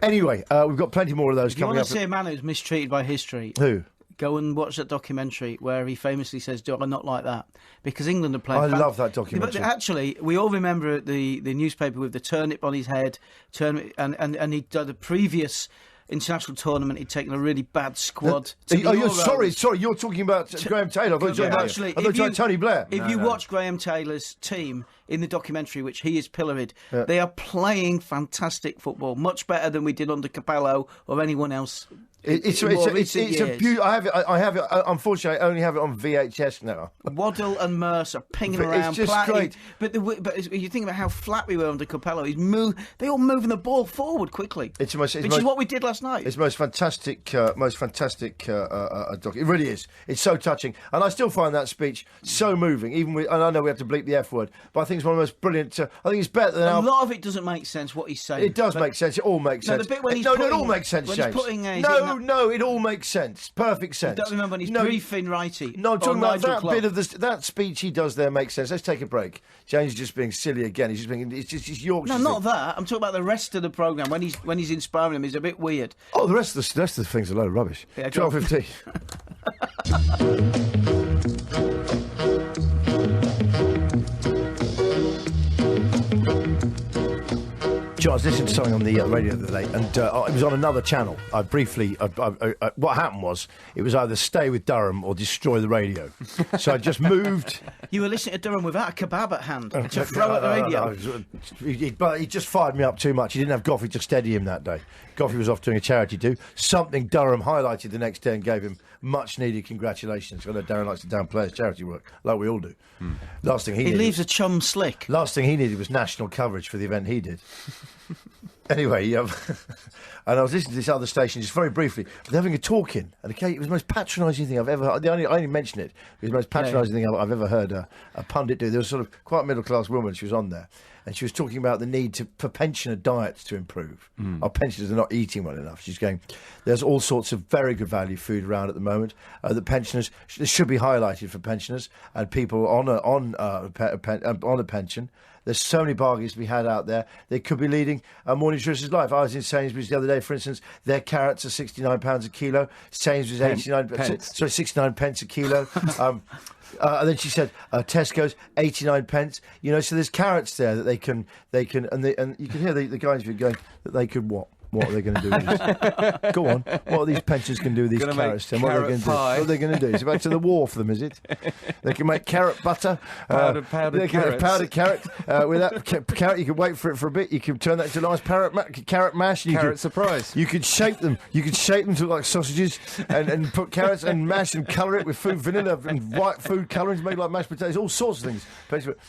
Anyway, we've got plenty more of those coming up. You want to see a man who's mistreated by history? Who? Go and watch that documentary where he famously says, "Do I not like that?" Because England are playing. I love that documentary. But actually, we all remember the newspaper with the turnip on his head, and he'd done the previous international tournament. He'd taken a really bad squad. Sorry, you're talking about Graham Taylor. I thought you were talking Tony Blair. If you watch Graham Taylor's team in the documentary, which he is pilloried, they are playing fantastic football, much better than we did under Capello or anyone else. It's a beautiful. I have it. Unfortunately, I only have it on VHS now. Waddle and Mercer pinging around. It's just great. But you think about how flat we were under Capello. They all moving the ball forward quickly. Which is what we did last night. It's most fantastic doc. It really is. It's so touching, and I still find that speech so moving. And I know we have to bleep the F word, but I think it's one of the most brilliant. I think it's better than a lot of it doesn't make sense. What he's saying. It does make sense. It all makes sense. The bit when it all makes sense. When he's putting No, it all makes sense. Perfect sense. I don't remember when he's briefing Righty. No, I'm talking about that bit of that speech he does there makes sense. Let's take a break. James is just being silly again. He's just being. It's just Yorkshire. No, not that. I'm talking about the rest of the programme. When he's inspiring him, he's a bit weird. Oh, the rest of the things are a load of rubbish. Yeah, 12:15. I was listening to something on the radio the other day, and it was on another channel. What happened was, it was either stay with Durham or destroy the radio. So I just moved. You were listening to Durham without a kebab at hand to throw at the radio. But he just fired me up too much. He didn't have Goffey to steady him that day. Goffey was off doing a charity do. Something Durham highlighted the next day and gave him much needed congratulations. I know Darren likes to downplay his charity work, like we all do. Last thing he leaves a chum slick. Last thing he needed was national coverage for the event he did. Anyway, and I was listening to this other station just very briefly. They're having a talk in, and it was the most patronising thing I've ever heard. I only mention it. It was the most patronising thing I've ever heard a pundit do. There was sort of quite a middle-class woman. She was on there, and she was talking about the need for pensioner diets to improve. Our pensioners are not eating well enough. She's going, there's all sorts of very good value food around at the moment. The pensioners, this should be highlighted for pensioners and people on a pension. There's so many bargains to be had out there. They could be leading a more nutritious life. I was in Sainsbury's the other day, for instance. Their carrots are £69 a kilo. Sainsbury's 69 pence a kilo. And then she said, Tesco's 89 pence. You know, so there's carrots there that they can, and you can hear the guys going that they could what? What are they going to do with these? Go on. What are these pensioners going to do with these carrots? What are they going to do? It's back to the war for them, is it? They can make carrot butter. Powdered carrots. Powdered carrot. With that carrot, you can wait for it for a bit. You can turn that into a nice carrot mash. Surprise. You could shape them. You could shape them to look like sausages and put carrots and mash and colour it with food vanilla and white food colouring to make like mashed potatoes. All sorts of things.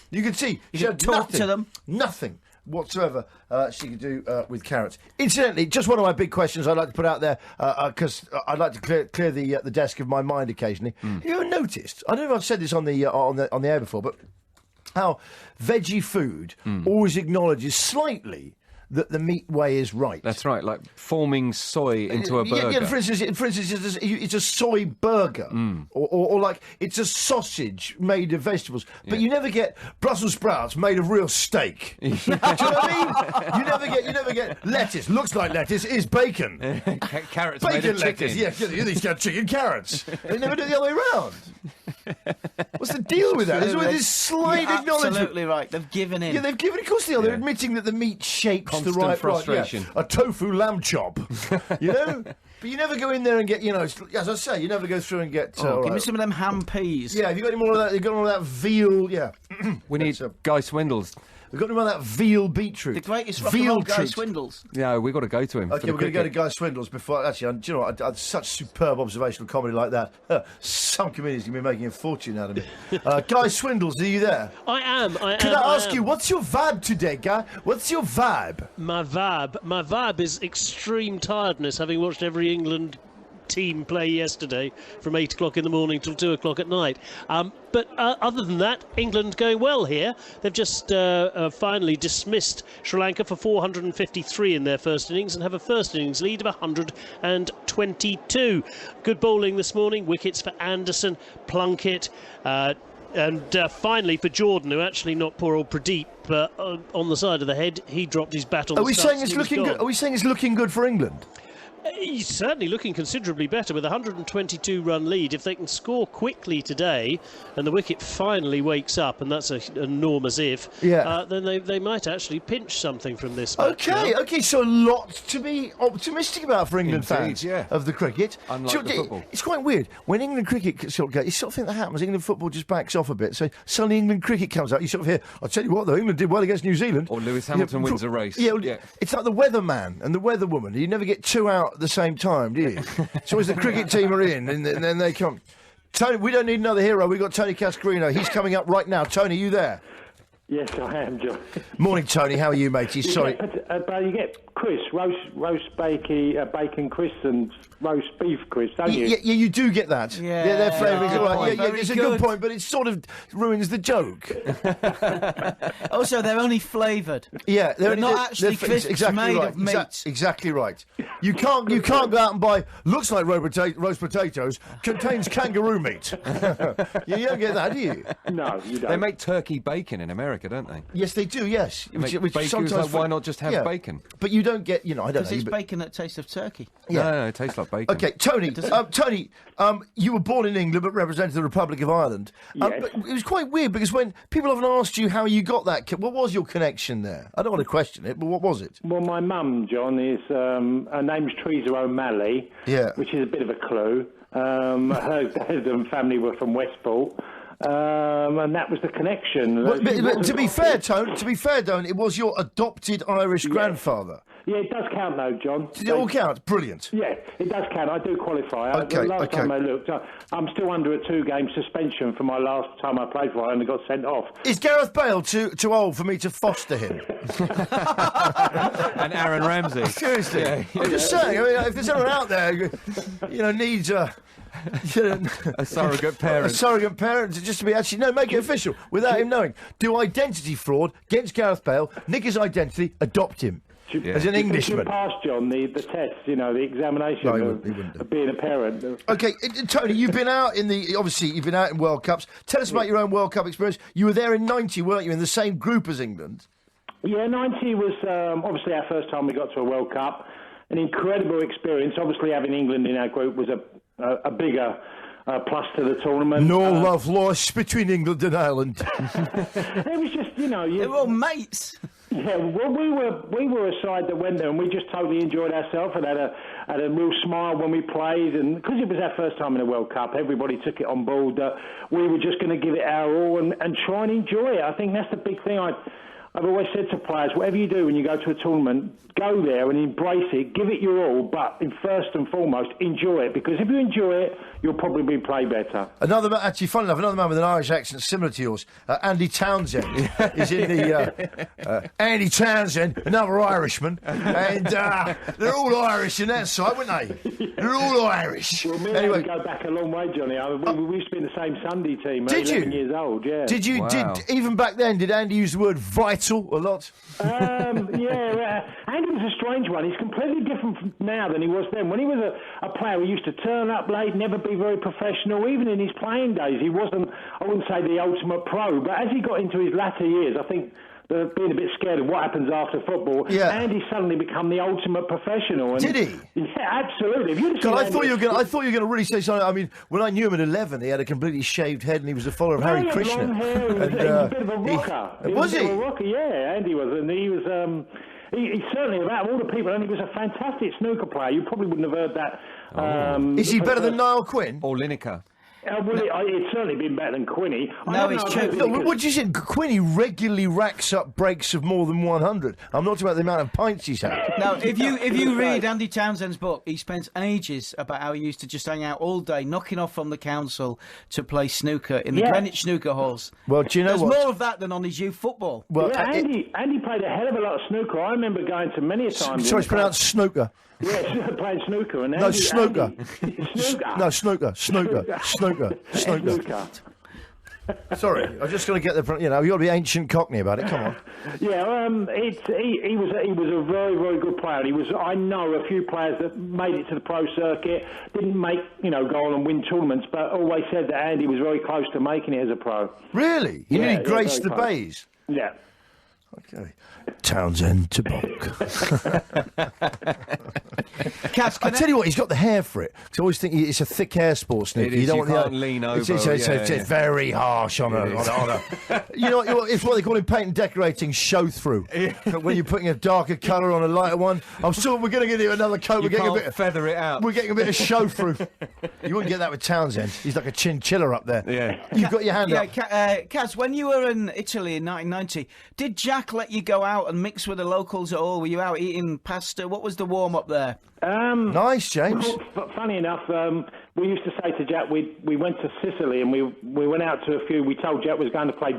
You can see. You should talk to them. Nothing whatsoever she could do with carrots. Incidentally, just one of my big questions I'd like to put out there, because I'd like to clear the desk of my mind occasionally. Have you ever noticed, I don't know if I've said this on the air before, but how veggie food always acknowledges slightly that the meat way is right. That's right, like forming soy into a burger. Yeah, for instance, it's a soy burger, or like it's a sausage made of vegetables. But you never get Brussels sprouts made of real steak. Do you know what I mean? You never get lettuce. Looks like lettuce, is bacon. Carrots bacon made of lettuce. chicken. Yeah, these got chicken carrots. They never do it the other way around. What's the deal with that? There's always this slight acknowledgement. Absolutely right. They've given in. Yeah, they've given. Of course they are. They're admitting that the meat shapes the right frustration. A tofu lamb chop, you know. But you never go in there and get, as I say, you never go through and get. Give me some of them ham peas. Yeah, have you got any more of that? You got all of that veal? Yeah. We need Guy Swindles. We've got to run that veal beetroot. The greatest rock and roll Guy Swindles. Yeah, we've got to go to him. Okay, we're going to go to Guy Swindles before. Actually, do you know what? I had such superb observational comedy like that. Some comedians can be making a fortune out of me. Guy Swindles, are you there? I am. Can I ask you, what's your vibe today, Guy? What's your vibe? My vibe is extreme tiredness, having watched every England team play yesterday from 8 o'clock in the morning till 2 o'clock at night. But other than that, England going well here. They've just finally dismissed Sri Lanka for 453 in their first innings and have a first innings lead of 122. Good bowling this morning. Wickets for Anderson, Plunkett, and finally for Jordan, who actually knocked poor old Pradeep on the side of the head. He dropped his bat on the stumps. Are we saying it's looking good for England? He's certainly looking considerably better with a 122-run lead. If they can score quickly today and the wicket finally wakes up, and that's an enormous if, then they might actually pinch something from this match. Okay, so a lot to be optimistic about for England fans of the cricket. Unlike the football. It's quite weird. When England cricket sort of goes, you sort of think that happens. England football just backs off a bit. So suddenly England cricket comes out. You sort of hear, I'll tell you what, though, England did well against New Zealand. Or Lewis Hamilton wins a race. Yeah, it's like the weatherman and the weatherwoman. You never get two out at the same time, do you? So as the cricket team are in, and then they come. Tony, we don't need another hero. We've got Tony Cascarino. He's coming up right now. Tony, you there? Yes, I am, John. Morning, Tony. How are you, matey? Sorry. But you get Chris, roast bacon Chris and roast beef Chris, don't you? Yeah, you do get that. Yeah, their flavourings are right. Yeah, it's a good good point, but it sort of ruins the joke. Also, they're only flavoured. Yeah, they're not actually crisps made of meat. Exactly right. You can't go out and buy looks like roast potatoes, contains kangaroo meat. You don't get that, do you? No, you don't. They make turkey bacon in America, don't they? Yes, they do. Yes, which sometimes like, why not just have bacon? But you don't get, I don't know. Because it's bacon that tastes of turkey. Yeah. No, it tastes like bacon. Okay, Tony. Tony, you were born in England but represented the Republic of Ireland. Yes. But it was quite weird because when people haven't asked you how you got that, what was your connection there? I don't want to question it, but what was it? Well, my mum, John, is her name's Teresa O'Malley. Yeah. Which is a bit of a clue. Her dad and family were from Westport. And that was the connection. Well, but to be fair, Don, it was your adopted Irish grandfather. Yeah, it does count, though, John. Does it all count? Brilliant. Yeah, it does count. I do qualify. Okay, the last time I looked, I'm still under a 2-game suspension for my last time I played for Ireland and got sent off. Is Gareth Bale too old for me to foster him? And Aaron Ramsey. Seriously. I'm just saying, I mean, if there's anyone out there, needs a surrogate parent. A surrogate parent just to be make it official without him knowing. Do identity fraud against Gareth Bale, nick his identity, adopt him. As an Englishman. You pass, John, the test, the examination of being a parent. Okay, Tony, you've been out in World Cups. Tell us about your own World Cup experience. You were there in '90, weren't you, in the same group as England? Yeah, '90 was obviously our first time we got to a World Cup. An incredible experience. Obviously, having England in our group was a bigger plus to the tournament. No love lost between England and Ireland. It was just, they were all mates. Yeah, well, we were a side that went there and we just totally enjoyed ourselves and had a real smile when we played. And because it was our first time in a World Cup, everybody took it on board that we were just going to give it our all and try and enjoy it. I think that's the big thing. I've always said to players, whatever you do when you go to a tournament, go there and embrace it, give it your all, but first and foremost, enjoy it. Because if you enjoy it, you'll probably play better. Actually, funny enough, another man with an Irish accent similar to yours, Andy Townsend, is in the... Andy Townsend, another Irishman, and they're all Irish in that side, weren't they? They're all Irish. Well, me and go back a long way, Johnny. We used to be in the same Sunday team, did 11 you? years old, yeah. Did you? Wow. Even back then, did Andy use the word vital a lot? Andy was a strange one. He's completely different now than he was then. When he was a player, he used to turn up late, never be very professional. Even in his playing days, he wasn't, I wouldn't say the ultimate pro, but as he got into his latter years, I think being a bit scared of what happens after football, Andy suddenly become the ultimate professional. And did he? Yeah, absolutely. I thought you were going to really say something. I mean, when I knew him at 11, he had a completely shaved head and he was a follower of Hare Krishna. Long hair. He was a bit of a rocker. Was he? A bit of a rocker, yeah. Andy was, and he was. He certainly, about all the people, and he was a fantastic snooker player. You probably wouldn't have heard that. Is he better than Niall Quinn or Lineker? It's certainly been better than Quinny. No, it's true. No, what you said, Quinny regularly racks up breaks of more than 100. I'm not talking about the amount of pints he's had. Now, if you read Andy Townsend's book, he spends ages about how he used to just hang out all day, knocking off from the council to play snooker in the Greenwich snooker halls. Well, do you know There's more of that than on his youth football. Well, Andy played a hell of a lot of snooker. I remember going to many a time. Sorry, it's pronounced snooker. Yeah, playing snooker. And no, snooker. Snooker. No, snooker. Sorry, I'm just going to get the. You've got to be ancient Cockney about it. Come on. Yeah, he was a very, very good player. I know a few players that made it to the pro circuit, didn't make go on and win tournaments, but always said that Andy was very close to making it as a pro. Really? He nearly graced the bays. Yeah. Okay. Townsend to Bock. I tell you what, he's got the hair for it. I always think it's a thick hair sport, Sneaky. You don't want to lean over. It's very harsh on a. You know, it's what they call in paint and decorating show through. When you're putting a darker colour on a lighter one. I'm sure we're going to give you another coat. We're getting a bit feather it out. We're getting a bit of show through. You wouldn't get that with Townsend. He's like a chinchilla up there. Yeah. You've got your hand up. Kaz, when you were in Italy in 1990, did Jack let you go out and mix with the locals at all? Were you out eating pasta? What was the warm-up there? Nice, James. Funny enough, we used to say to Jack, we went to Sicily and we went out to a few. We told Jack was going to play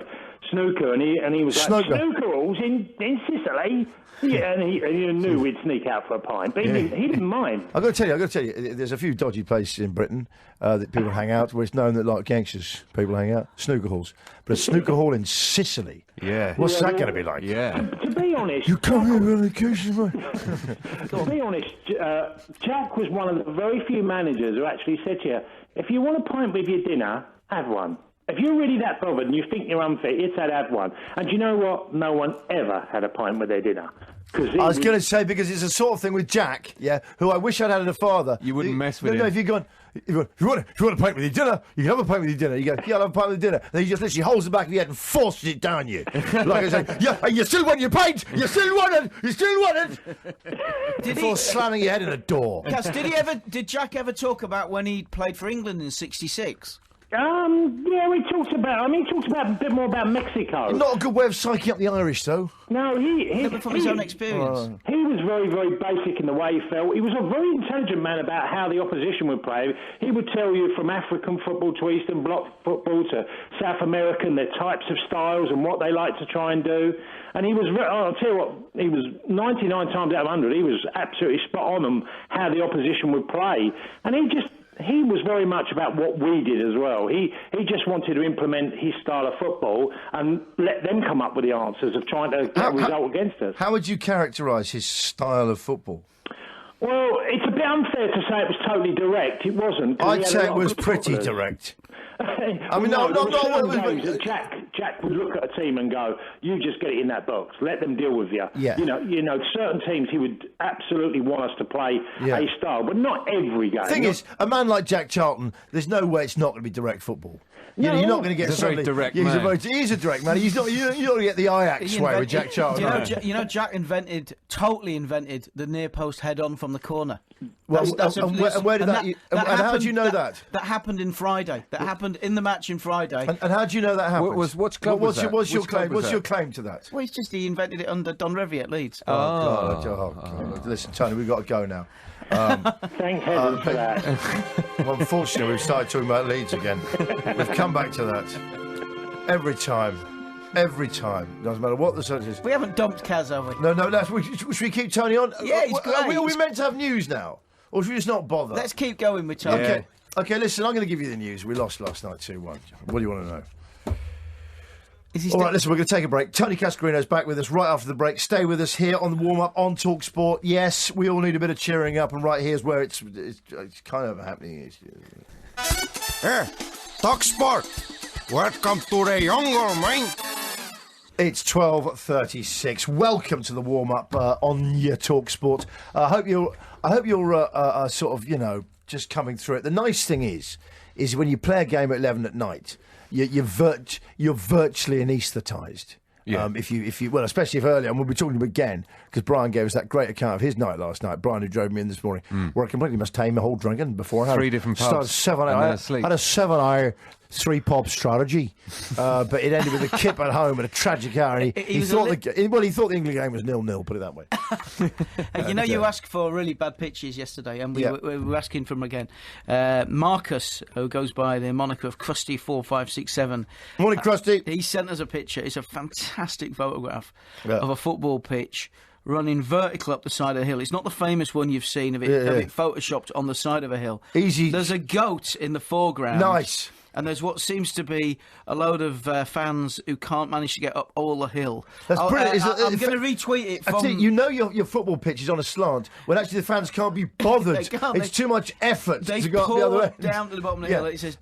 snooker, and he was like, snooker halls in Sicily. Yeah, and he knew we'd sneak out for a pint, but he didn't mind. I've got to tell you, there's a few dodgy places in Britain that people hang out, where it's known that like gangsters people hang out, snooker halls. But a snooker hall in Sicily, what's that going to be like? Yeah. To be honest, you come here on occasion, mate. To be honest, Jack was one of the very few managers who actually said to you, if you want a pint with your dinner, have one. If you're really that bothered and you think you're unfit, it's have one. And do you know what? No one ever had a pint with their dinner. I was going to say, because it's a sort of thing with Jack, who I wish I'd had a father. You wouldn't mess with him. No, if you want a pint with your dinner, you can have a pint with your dinner. You go, I'll have a pint with your dinner. Then he just literally holds the back of your head and forces it down you. Like I say, and you still want your pint? You still want it? Before slamming your head in a door. Yes, did Jack ever talk about when he played for England in '66? He talks about a bit more about Mexico. Not a good way of psyching up the Irish, though. No, from his own experience. He was very, very basic in the way he felt. He was a very intelligent man about how the opposition would play. He would tell you from African football to Eastern Bloc football to South American, their types of styles and what they like to try and do. And he was, I'll tell you what, he was 99 times out of 100, he was absolutely spot on how the opposition would play. And he was very much about what we did as well. He just wanted to implement his style of football and let them come up with the answers of trying to get a result against us. How would you characterise his style of football? Well, it's a bit unfair to say it was totally direct. It wasn't. I'd say it was pretty direct. I mean, Jack would look at a team and go, "You just get it in that box. Let them deal with you." Yeah. You know, certain teams he would absolutely want us to play a style, but not every game. Thing is, a man like Jack Charlton, there's no way it's not going to be direct football. You're not going to get somebody. He's a very direct man. He's a direct man. You're not going to get the Ajax way with Jack Charlton. Jack totally invented the near post head on from the corner. Well, where did that? And how do you know that? That happened in Friday. That happened in the match in Friday. And how do you know that happened? What's your claim? What's your claim to that? Well, he invented it under Don Revie at Leeds. Oh, God. Listen, Tony, we've got to go now. Thank heaven for that. Well, unfortunately, we've started talking about Leeds again. We've come back to that every time. Doesn't matter what the subject is. We haven't dumped Kaz, have we? No. Should we keep Tony on? Yeah, he's great. Are we meant to have news now? Or should we just not bother? Let's keep going with Tony. Okay. Okay, listen, I'm going to give you the news. We lost last night 2-1. What do you want to know? All right, listen, we're going to take a break. Tony Cascarino's back with us right after the break. Stay with us here on the warm-up on Talk Sport. Yes, we all need a bit of cheering up, and right here's where it's kind of happening. Hey, Talk Sport. Welcome to the jungle, man. It's 12:36. Welcome to the warm-up on your Talk Sport. I hope you're sort of, just coming through it. The nice thing is when you play a game at 11 at night, you're virtually anaesthetised. Yeah. If you, well, especially if earlier, and we'll be talking to him again because Brian gave us that great account of his night last night. Brian, who drove me in this morning, where I completely must tame the whole drinking before. 3 different pubs. I had a 7-hour 3-pub strategy, but it ended with a kip at home at a tragic hour. And he thought the England game was 0-0. Put it that way. You asked for really bad pitches yesterday, and we were asking for them again. Marcus, who goes by the moniker of Krusty4567. Morning, Krusty. He sent us a picture. It's a fantastic photograph of a football pitch running vertical up the side of the hill. It's not the famous one you've seen of it photoshopped on the side of a hill. Easy. There's a goat in the foreground. Nice. And there's what seems to be a load of fans who can't manage to get up all the hill. That's brilliant. I'm going to retweet it from... your football pitch is on a slant when actually the fans can't be bothered. It's too much effort to go up the other end. Down to the bottom of the hill. It says,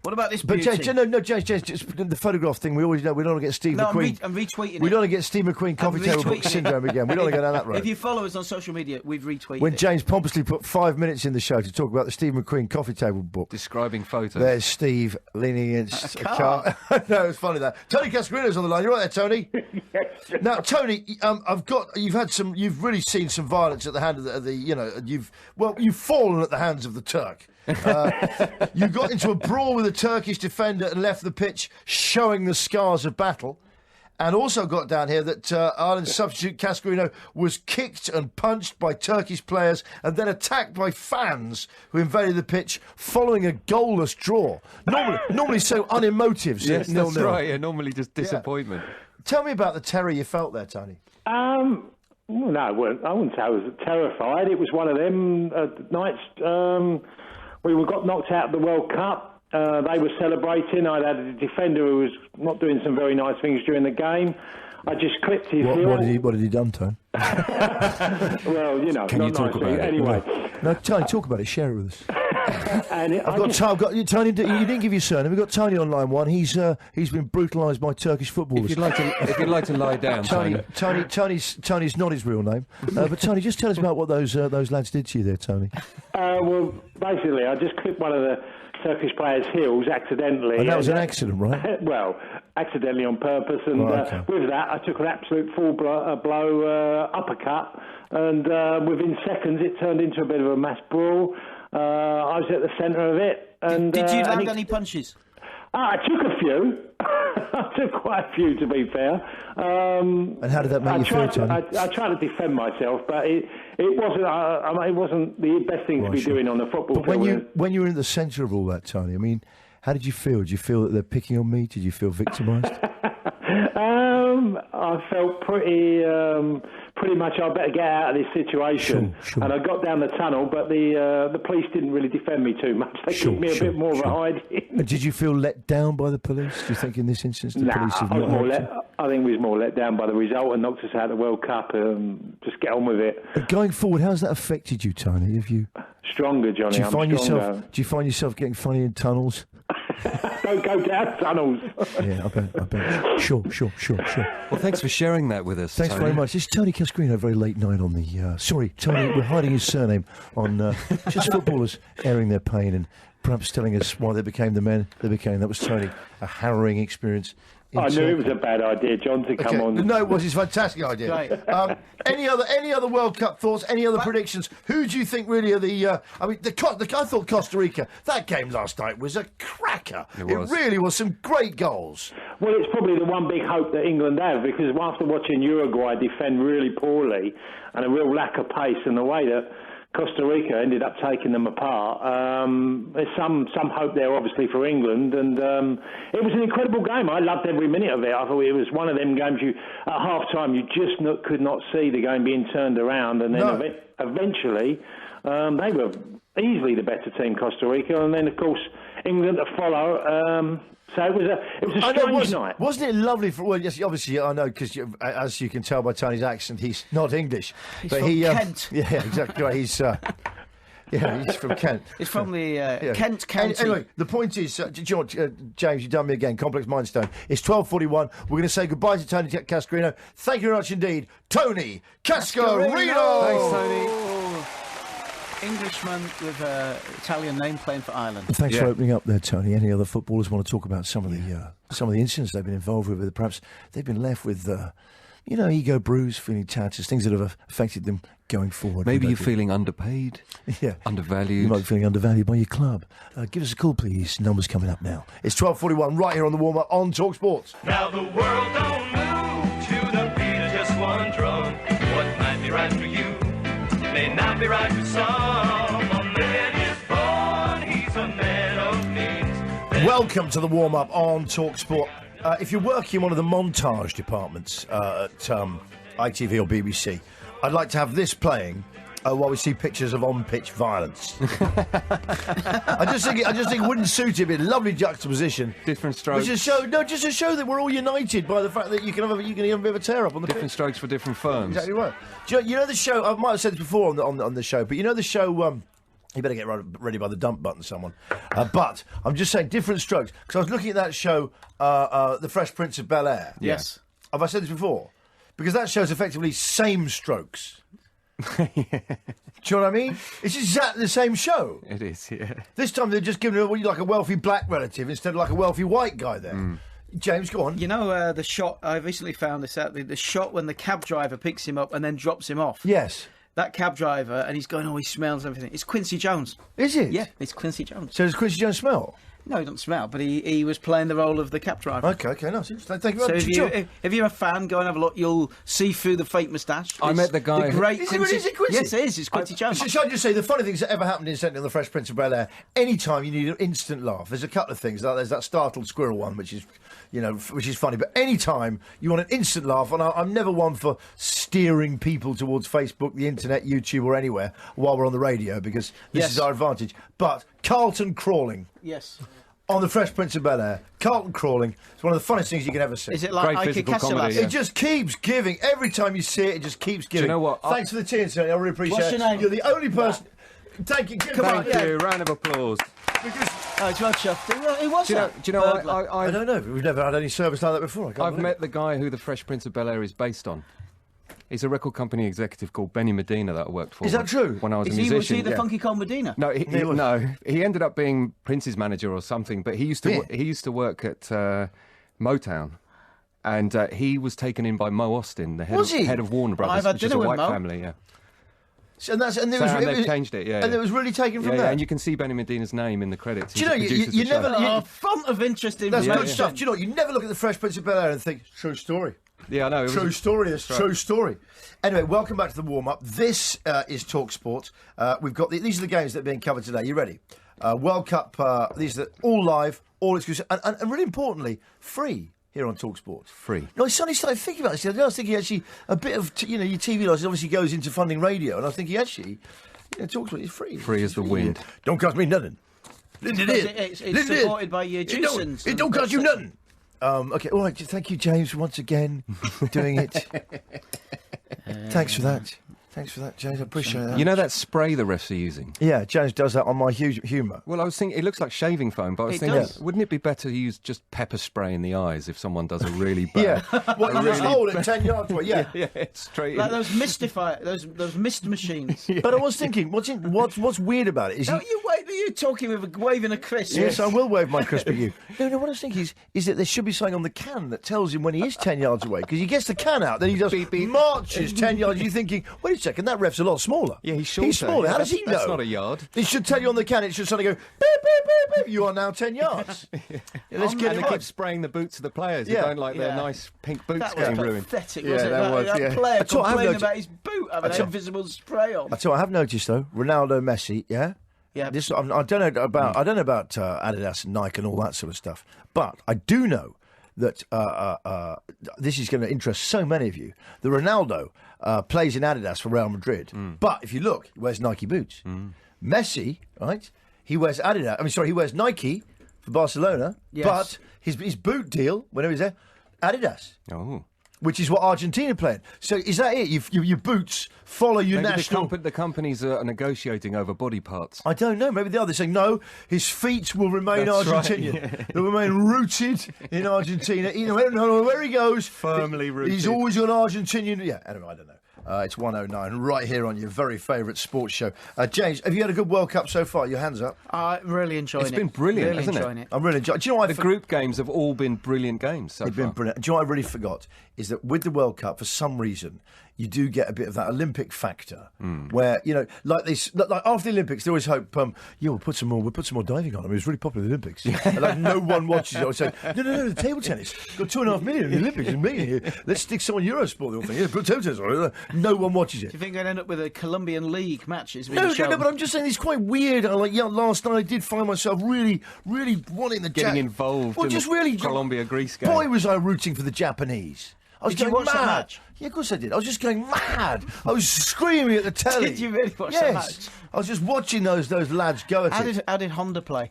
what about this beauty? But James, just the photograph thing, we always know we don't want to get Steve McQueen. I'm retweeting it. We don't want to get Steve McQueen coffee table book syndrome again. We don't want to go down that road. If you follow us on social media, we've retweeted when James pompously put 5 minutes in the show to talk about the Steve McQueen coffee table book. Describing photos. There's Steve leaning against a car. No, it's funny that. Tony Cascarino's on the line. You right there, Tony? Yes. Now, Tony, you've really seen some violence at the hand of you've fallen at the hands of the Turk. You got into a brawl with a Turkish defender and left the pitch showing the scars of battle. And also got down here that Ireland's substitute Cascarino was kicked and punched by Turkish players and then attacked by fans who invaded the pitch following a goalless draw. Normally so unemotive. Yes, that's right. Yeah, normally just disappointment. Yeah. Tell me about the terror you felt there, Tony. No, I wouldn't say I was terrified. It was one of them nights we got knocked out of the World Cup. They were celebrating. I'd had a defender who was not doing some very nice things during the game. I just clipped his heel. What had he done, Tony? Well, Can you talk about it? Anyway. No, Tony, talk about it. Share it with us. And Tony. You didn't give your surname. We've got Tony on line 1. He's been brutalised by Turkish footballers. If you'd like to lie down, Tony's not his real name. But Tony, just tell us about what those lads did to you there, Tony. Well, basically, I just clipped one of the Turkish players' heels accidentally. And that was an accident, right? Well, accidentally on purpose, and with that I took an absolute full blow uppercut, and within seconds it turned into a bit of a mass brawl. I was at the centre of it. And did you land any punches? I took a few. I took quite a few, to be fair. And how did that make you feel, Tony? I tried to defend myself, but it wasn't. It wasn't the best thing to be doing on the football field. But when you were in the centre of all that, Tony, I mean, how did you feel? Did you feel that they're picking on me? Did you feel victimised? I felt pretty much I better get out of this situation. Sure. And I got down the tunnel, but the police didn't really defend me too much. They gave me a bit more of a hiding. And did you feel let down by the police? Do you think in this instance the police have not helped you? I think we was more let down by the result and knocked us out of the World Cup. Just get on with it. But going forward, how's that affected you, Tony? Have you stronger, Johnny? Do you find yourself getting funny in tunnels? Don't go down tunnels. Yeah, I bet. Sure. Well, thanks for sharing that with us. Thanks very much. It's Tony Cascarino, very late night on the... sorry, Tony, we're hiding his surname on just footballers airing their pain and perhaps telling us why they became the men they became. That was Tony. A harrowing experience. I knew it was a bad idea, John, to come on. No, it was. It's a fantastic idea. Right. Any other World Cup thoughts? Any other predictions? Who do you think really are the? I thought Costa Rica. That game last night was a cracker. It really was some great goals. Well, it's probably the one big hope that England have, because after watching Uruguay defend really poorly and a real lack of pace and the way that Costa Rica ended up taking them apart. There's some hope there, obviously, for England, and it was an incredible game. I loved every minute of it. I thought it was one of them games at half-time you just could not see the game being turned around, and then eventually they were easily the better team, Costa Rica, and then, of course, England to follow. So it was a strange night. Wasn't it lovely? Yes, obviously, I know, because as you can tell by Tony's accent, he's not English. He's from Kent. Yeah, exactly right. He's from Kent. He's from the Kent County. Anyway, the point is, James, you've done me again. Complex Mindstone. It's 12:41. We're going to say goodbye to Tony Cascarino. Thank you very much indeed, Tony Cascarino. Thanks, Tony. Englishman with an Italian name playing for Ireland. Thanks for opening up there, Tony. Any other footballers want to talk about some of the incidents they've been involved with? Perhaps they've been left with, ego bruise, feeling tattered, things that have affected them going forward. Maybe you're feeling underpaid, undervalued. You might be feeling undervalued by your club. Give us a call, please. Numbers coming up now. It's 12:41 right here on the warm-up on Talk Sports. Now the world don't move to the beat of just one drum. What might be right for you may not be right for some. A man is born, he's a man of means. Welcome to the warm-up on Talk Sport. If you're working in one of the montage departments at ITV or BBC, I'd like to have this playing while we see pictures of on-pitch violence. I just think it wouldn't suit it. It'd be a lovely juxtaposition. Different strokes. Just to show that we're all united by the fact that you can have a bit of a tear up on the different pitch. strokes for different firms. Exactly right. You know the show. I might have said this before on the show, but you know the show. You better get ready by the dump button, someone. But I'm just saying different strokes because I was looking at that show, The Fresh Prince of Bel-Air. Yes. Have I said this before? Because that show's effectively same strokes. Do you know what I mean? It's exactly the same show. It is, yeah. This time they're just giving it like a wealthy black relative instead of like a wealthy white guy there. James, go on. You know the shot, I recently found this out, the shot when the cab driver picks him up and then drops him off. Yes. That cab driver, and he's going, he smells everything. It's Quincy Jones. Is it? Yeah, it's Quincy Jones. So does Quincy Jones smell? No, he doesn't smell, but he was playing the role of the cab driver. Okay, nice. Thank you So very much. if you're a fan, go and have a look. You'll see through the fake moustache. I met the guy. The great Quincy. Is it Quincy? Yes, it is. It's Quincy Jones. Shall I just say the funny things that ever happened incidentally on The Fresh Prince of Bel-Air? Anytime you need an instant laugh, there's a couple of things. There's that startled squirrel one, which is funny. But anytime you want an instant laugh, and I'm never one for steering people towards Facebook, the internet, YouTube, or anywhere while we're on the radio because this is our advantage. But Carlton crawling. Yes. On The Fresh Prince of Bel-Air, Carlton crawling. It's one of the funniest things you can ever see. Is it like Ike Cassilas? It just keeps giving. Every time you see it, it just keeps giving. Do you know what? Thanks for the tea, Tony. I really appreciate it. What's your name? You're the only person. Thank you. Thank you. Round of applause. It's well chuffed. It was Do you know I don't know. We've never had any service like that before. I've met the guy who The Fresh Prince of Bel-Air is based on. He's a record company executive called Benny Medina that I worked for. Is that true? When I was a musician. Was he the Funky Cole Medina? No, he ended up being Prince's manager or something. But he used to work at Motown, and he was taken in by Mo Austin, the head of Warner Brothers, I've had which is dinner a with white Mo. family. Yeah. And they've changed it, And it was really taken from there. And you can see Benny Medina's name in the credits. Do you know, you never... font of interest in That's good stuff. Do you know, you never look at The Fresh Prince of Bel-Air and think, true story. Yeah, I know. True story. Anyway, welcome back to the warm-up. This is Talk Sport. We've got these are the games that are being covered today. You ready? World Cup, these are all live, all exclusive, and really importantly, free. Here on Talk Sport. Free. No, I suddenly started thinking about this. I was thinking actually a bit of, your TV license obviously goes into funding radio, and I was thinking actually, Talk Sport is free. Free as the wind. Don't cost me nothing. It's supported by your juicings. It don't cost you nothing. Okay, all right, thank you, James, once again, doing it. Thanks for that. Thanks for that, James. I appreciate that. You know that spray the refs are using? Yeah, James does that on my humour. Well, I was thinking, it looks like shaving foam, but I was thinking, wouldn't it be better to use just pepper spray in the eyes if someone does a really bad... What, you just hold it 10 yards away, yeah, straight like in. those those mist machines. But I was thinking, what's weird about it is... You're talking with waving a crisp. Yes, I will wave my crisp at you. No, what I was thinking is that there should be something on the can that tells him when he is 10 yards away, because he gets the can out, then he just marches 10 yards, you're thinking, wait a second, that ref's a lot smaller. Yeah, he's shorter. He's smaller. How does he know? That's not a yard. It should tell you on the can. It should suddenly go, beep, beep, beep, beep. You are now 10 yards. Let's get it. They keep spraying the boots of the players. They don't like their nice pink boots getting ruined. Pathetic, wasn't it? That player complaining about his boot having invisible spray on. I tell you, I have noticed though, Ronaldo, Messi, yeah. This I don't know about Adidas and Nike and all that sort of stuff, but I do know that this is going to interest so many of you. The Ronaldo plays in Adidas for Real Madrid, but if you look, he wears Nike boots. Messi, right? He wears Adidas. He wears Nike for Barcelona, but his boot deal whenever he's there, Adidas. Oh. Which is what Argentina playing. So is that it? Your boots follow your national... The companies are negotiating over body parts. I don't know. Maybe they are. They're saying, no, his feet will remain Argentinian. Right, They'll remain rooted in Argentina. No matter where he goes... Firmly rooted. He's always on Argentinian... Yeah, anyway, I don't know. It's 109, right here on your very favourite sports show. James, have you had a good World Cup so far? Your hands up. I'm really enjoying it. It's been brilliant, really hasn't enjoying it? I'm really enjoying it. Do you know what the group games have all been brilliant games so They've far. been brilliant. Do you know what I really forgot? Is that with the World Cup, for some reason, you do get a bit of that Olympic factor where, you know, like after the Olympics, they always hope, we'll put some more diving on. I mean, it was really popular in the Olympics. And like no one watches it. I would say, no, the table tennis. Got 2.5 million in the Olympics and me here. Let's stick some on Eurosport, the whole thing. Yeah, put table tennis on it. No one watches it. Do you think they'd end up with a Colombian League matches? No, but I'm just saying it's quite weird. Last night I did find myself really, really wanting the getting involved in just the really Colombia-Greece game. Boy, was I rooting for the Japanese. I was Did you going watch mad. that match? Yeah, of course I did. I was just going mad. I was screaming at the telly. Did you really watch yes. that match? I was just watching those lads go at it. How did Honda play?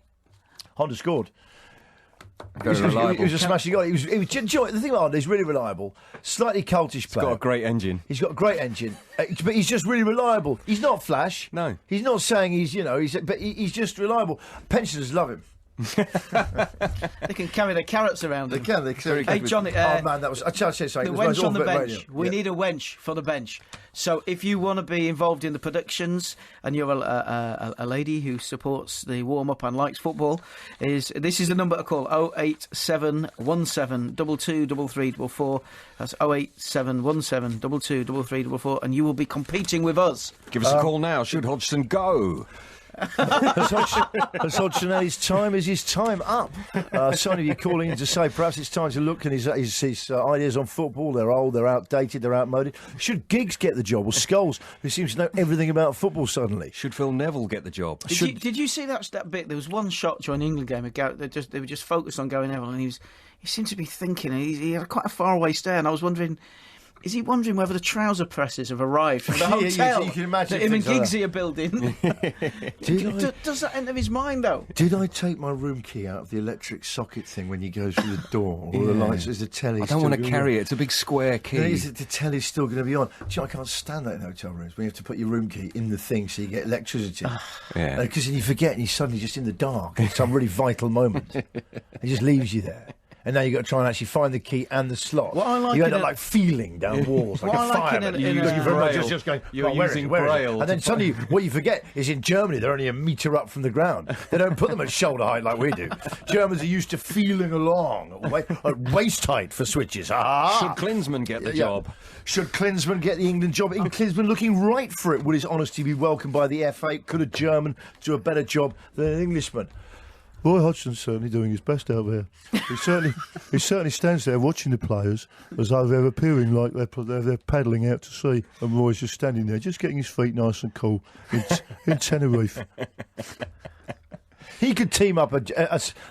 Honda scored. Very reliable. He was a smashing guy. Do you know what, the thing about Honda, he's really reliable. Slightly cultish player. He's got a great engine. He's got a great engine, but he's just really reliable. He's not flash. No. He's not saying he's he's just reliable. Pensioners love him. They can carry their carrots around. They can. Hey, Johnny. Oh man, that was. I'll say something. The wench on the bench. Radio. We need a wench for the bench. So if you want to be involved in the productions and you're a lady who supports the warm up and likes football, this is the number to call: 08717 223344. That's 08717 223344, and you will be competing with us. Give us a call now. Should Hodgson go? Has Hodgson's time is his time up. Some of you calling in to say perhaps it's time to look at his ideas on football. They're old, they're outdated, they're outmoded. Should Giggs get the job, or Scholes, who seems to know everything about football suddenly? Should Phil Neville get the job? Did you see that bit? There was one shot during the England game. They were just focused on Gary Neville, and he seemed to be thinking. He had quite a faraway stare, and I was wondering. Is he wondering whether the trouser presses have arrived from the hotel you can imagine that him and things like Giggsy are building? Does that enter his mind, though? Did I take my room key out of the electric socket thing when you go through the door? Or the lights? Is the telly? I don't want to carry it. It's a big square key. Is the telly's still going to be on? Do you know, I can't stand that in hotel rooms when you have to put your room key in the thing so you get electricity. Because then you forget and you're suddenly just in the dark at some really vital moment. It just leaves you there. And now you've got to try and actually find the key and the slot. What I like you end up like feeling down walls like a fireman. You're just going, you're using Braille. And then suddenly what you forget is in Germany they're only a metre up from the ground. They don't put them at shoulder height like we do. Germans are used to feeling along at waist height for switches. Should Klinsmann get the job? Should Klinsmann get the England job? Klinsmann looking right for it. Would his honesty be welcomed by the FA? Could a German do a better job than an Englishman? Roy Hodgson's certainly doing his best out there. He certainly stands there watching the players as though they're appearing like they're paddling out to sea, and Roy's just standing there, just getting his feet nice and cool in Tenerife. He could team up like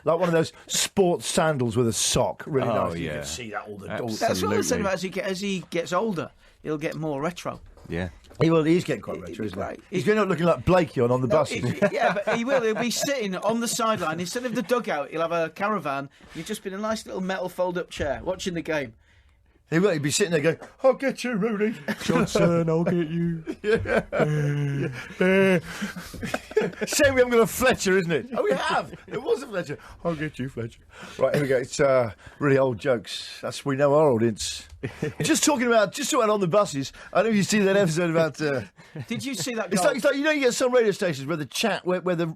one of those sports sandals with a sock. Really nice. Yeah. You can see that all the. That's what I'm saying about as he gets older, he'll get more retro. Yeah. He's getting quite retro, isn't he? He's going to look looking like Blakey on the buses. Yeah, but he will. He'll be sitting on the sideline. Instead of the dugout, he'll have a caravan. You'll just be in a nice little metal fold-up chair watching the game. He will. He'd be sitting there going, "I'll get you, Rooney. Johnson, I'll get you." Same we haven't got a Fletcher, isn't it? Oh, we have. It was a Fletcher. I'll get you, Fletcher. Right, here we go. It's really old jokes. That's we know our audience. Just talking about on the buses. I don't know if you see that episode about. Did you see that? It's like you get some radio stations where the chat where the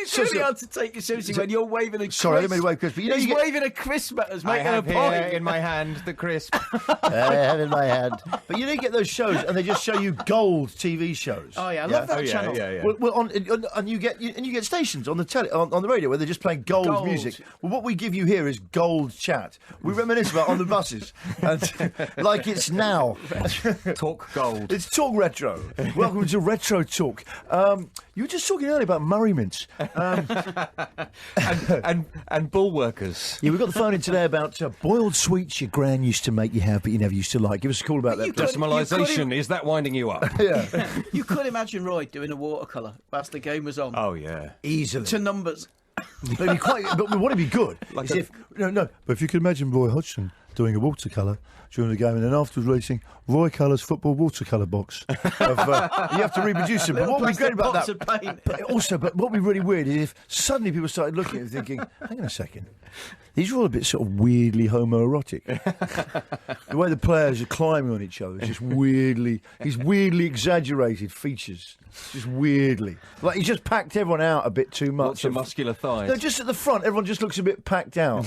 It's really hard to take you seriously when you're waving a crisp. Sorry, I didn't mean to wave crisp. But he's waving a crisp at us, making a point. I have here in my hand the crisp. I have in my hand. But you don't get those shows, and they just show you gold TV shows. Oh yeah, I love that channel. Yeah. Well, and you get stations on the on the radio where they're just playing gold music. Well, what we give you here is gold chat. We reminisce about on the buses, and like it's now. Talk gold. It's Talk Retro. Welcome to Retro Talk. You were just talking earlier about Murray mints. And bull workers. Yeah, we got the phone in today about boiled sweets your gran used to make you have but you never used to like. Give us a call about that. Decimalisation, is that winding you up? Yeah. You could imagine Roy doing a watercolour whilst the game was on. Oh, yeah. Easily. To numbers. But would it be good? But if you could imagine Roy Hodgson doing a watercolour during the game, and then afterwards releasing Roy Colour's football watercolour box. You have to reproduce it. But what would be great about that? But what would be really weird is if suddenly people started looking at it thinking, hang on a second, these are all a bit sort of weirdly homoerotic. The way the players are climbing on each other is just weirdly, these weirdly exaggerated features. Just weirdly. Like he's just packed everyone out a bit too much. Lots of muscular thighs. No, just at the front, everyone just looks a bit packed out.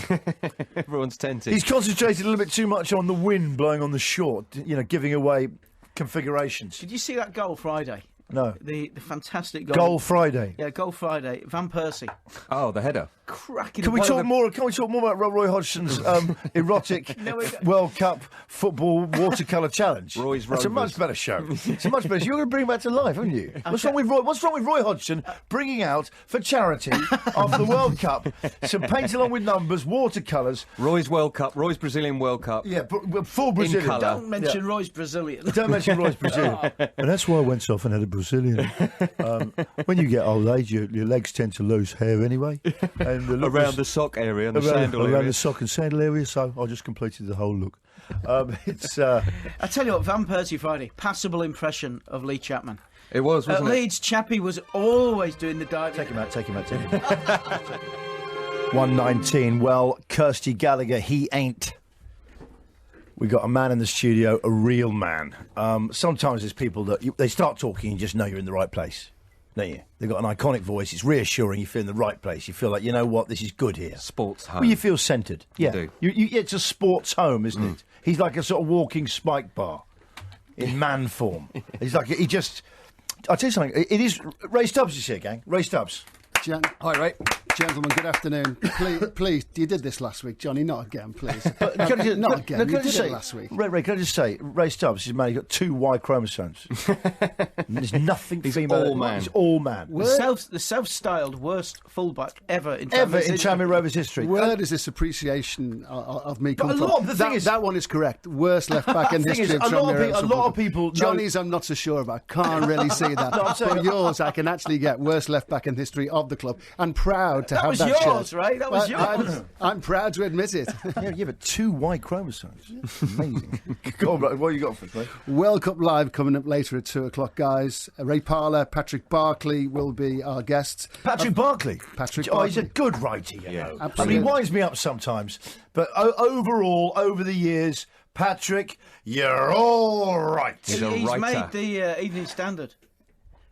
Everyone's tented. He's concentrated a little bit too much on the wind blowing on the short, giving away configurations. Did you see that goal Friday? No. The fantastic goal. Goal Friday. Yeah, goal Friday. Van Persie. Oh, the header. Cracking. Can we talk more about Roy Hodgson's erotic World Cup football watercolour challenge? Roy's That's a much better show. It's a much better. You're going to bring him back to life, aren't you? What's wrong with Roy Hodgson bringing out for charity after the World Cup some paint along with numbers, watercolours? Roy's World Cup. Roy's Brazilian World Cup. Yeah, full Brazilian. In colour. Don't mention Roy's Brazilian. Don't mention Roy's Brazilian. And that's why I went off and had a Brazilian. When you get old age, your legs tend to lose hair anyway. And around the sock area and the sandal area. Around the sock and sandal area, so I just completed the whole look. I tell you what, Van Persie Friday, passable impression of Lee Chapman. It was, wasn't it? At Leeds, Chappie was always doing the diving. Take him out. 119. Well, Kirsty Gallagher, he ain't. We got a man in the studio, a real man. Sometimes there's people that they start talking, you just know you're in the right place, don't you? They've got an iconic voice. It's reassuring. You feel in the right place. You feel like, you know what, this is good here. Sports home. Well, you feel centred. Yeah, do. It's a sports home, isn't it? He's like a sort of walking spike bar in man form. He's like I'll tell you something. It is Ray Stubbs is here, gang. Ray Stubbs. Hi, Ray. Gentlemen, good afternoon. Please, you did this last week, Johnny. Not again, please. Not again. You did it last week. Ray, can I just say, Ray Stubbs is a man. He's got 2 Y chromosomes. There's nothing female. All man. He's all man. The self-styled worst fullback ever in Tranmere Rovers history. Where does this appreciation of me come from? That one is correct. Worst left back in history of Tranmere. A lot of people. Johnny's, I'm not so sure about. Can't really see that. But yours, I can actually get worst left back in history of the club, and proud to have that shirt. That was yours, shirt. right? That was yours. I'm proud to admit it. Yeah, but 2 Y chromosomes. Amazing. Go on, what you got for us, mate? World Cup Live coming up later at 2 o'clock, guys. Ray Parlour, Patrick Barclay will be our guests. Patrick Barclay? Barclay. He's a good writer, you know. Absolutely. I mean, he winds me up sometimes. But overall, over the years, Patrick, you're all right. He's made the Evening Standard.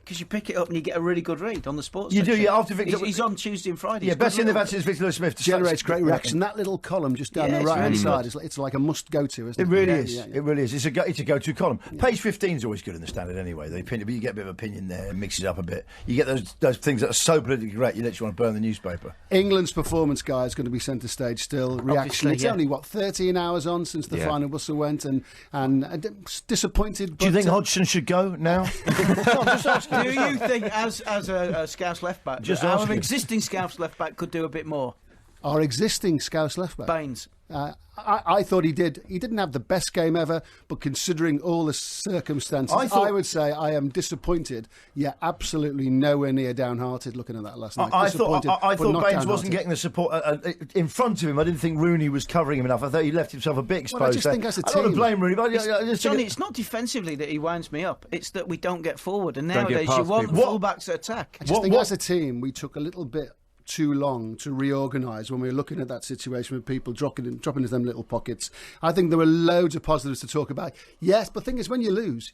Because you pick it up and you get a really good read on the sports You section. do, yeah, after Victor... He's on Tuesday and Friday. Yeah, best in the vat is Victor Lewis Smith. Generates great reaction. That little column just down the right-hand side, it's like a must-go-to, isn't it? It really is. Yeah. It really is. It's a go-to column. Page 15 is always good in the Standard anyway. The opinion, but you get a bit of opinion there, mix it up a bit. You get those things that are so politically correct, you literally want to burn the newspaper. England's performance, guy, is going to be centre stage still. Reaction. It's only, 13 hours on since the final whistle went, and disappointed. Do you think Hodgson should go now? No, just asking. Do you think, as a Scouse left back, our existing Scouse left back could do a bit more? Our existing Scouse left back, Baines. I thought he did. He didn't have the best game ever, but considering all the circumstances, I would say I am disappointed. Yeah, absolutely nowhere near downhearted looking at that last night. I thought Baines wasn't getting the support in front of him. I didn't think Rooney was covering him enough. I thought he left himself a bit exposed. Well, I just think as a team, I don't blame Rooney. But Johnny, it's not defensively that he winds me up. It's that we don't get forward, and nowadays you want fullbacks to attack. I just think as a team we took a little bit too long to reorganise when we were looking at that situation with people dropping into them little pockets. I think there were loads of positives to talk about. Yes, but the thing is, when you lose.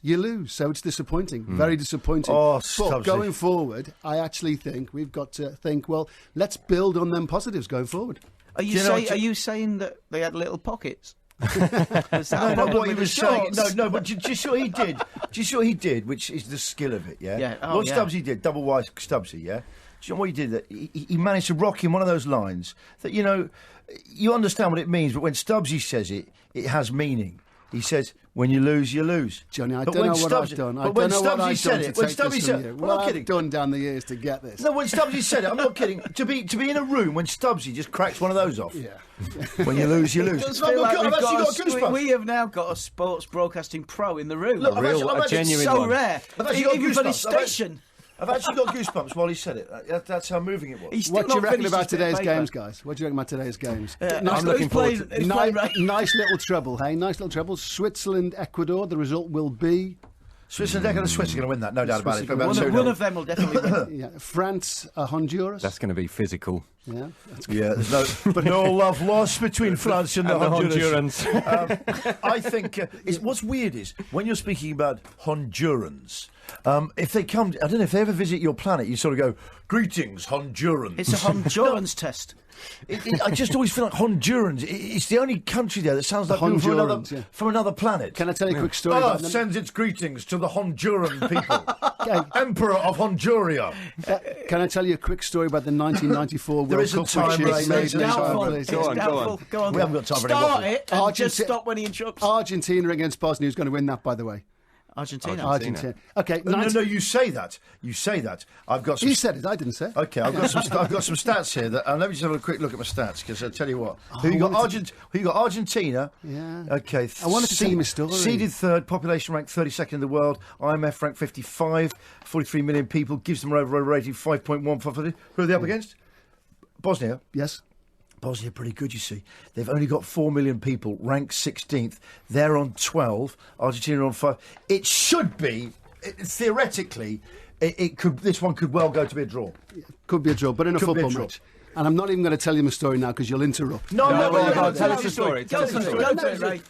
So it's disappointing, very disappointing. But going forward, I actually think we've got to think, well, let's build on them positives going forward. Are you saying that they had little pockets? No, what he was saying. No, but do you see what he did? Do you see what he did? Which is the skill of it, yeah. Yeah. What Stubbsy did, double Y Stubbsy, yeah. Do you know what he did? That he managed to rock in one of those lines that you understand what it means, but when Stubbsy says it, it has meaning. He says, "When you lose, you lose." Johnny, I don't know what I've done. I don't know what I've done to take this from you. Well, I've done down the years to get this. No, when Stubbsy said it, I'm not kidding. To be in a room when Stubbsy just cracks one of those off. Yeah. When you lose, you lose. We have now got a sports broadcasting pro in the room. Look, a genuine so one. rare. Even for this station. I've actually got goosebumps while he said it. That's how moving it was. What do you reckon about today's games, guys? What do you reckon about today's games? I'm looking forward to nice little treble, hey? Nice little treble. Switzerland, Ecuador. The result will be... Switzerland, Ecuador, Swiss are going to win that, no doubt about it. One of them will definitely win. Yeah. France, Honduras. That's going to be physical. Yeah, that's good. Yeah, there's no love lost between France and the Hondurans. I think what's weird is when you're speaking about Hondurans, if they come, I don't know if they ever visit your planet, you sort of go, "Greetings, Hondurans." It's a Hondurans test. I just always feel like Hondurans. It's the only country there that sounds like people from another planet. Can I tell you a quick story about them? Sends its greetings to the Honduran people. Emperor of Honduria. Can I tell you a quick story about the 1994 World Cup? There isn't time, Go on. We haven't got time for Start it and just stop when he interrupts. Argentina against Bosnia. Who's going to win that, by the way? Argentina. Okay. No, you say that. You say that. I've got some... You said it. I didn't say it. Okay, I've got some stats here. Let me just have a quick look at my stats, because I'll tell you what. Who you got? Argentina. Yeah. Okay. I wanted to see my story. Seeded third, population ranked 32nd in the world. IMF ranked 55, 43 million people. Gives them overall rating 5.1. Who are they up against? Bosnia. Yes. Bosnia pretty good, you see. They've only got 4 million people, ranked 16th. They're on 12. Argentina on 5. It should be, theoretically, this one could well go to be a draw. Could be a draw, but in a football match. And I'm not even going to tell you my story now because you'll interrupt. No, tell us the story. Go to it, Ray.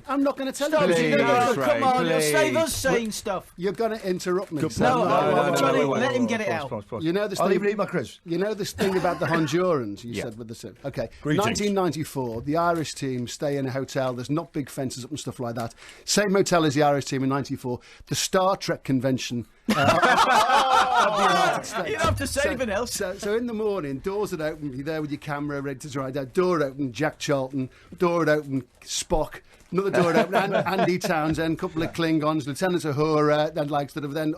I'm not going to tell you. Come on, you'll save us saying stuff. You're going to interrupt me. No, Johnny, let him get it out. You know this I'll thing, even eat my crisps. You know this thing about the Hondurans, you said with the sim. Okay. Greetings. 1994, the Irish team stay in a hotel. There's not big fences up and stuff like that. Same hotel as the Irish team in 94. The Star Trek convention of the United States. You don't have to say anything else. So in the morning, doors are open. You're there with your camera ready to try it out. Door open, Jack Charlton. Door open, Spock. Another door open, Andy Townsend, couple of Klingons, Lieutenant Uhura, and like sort of then.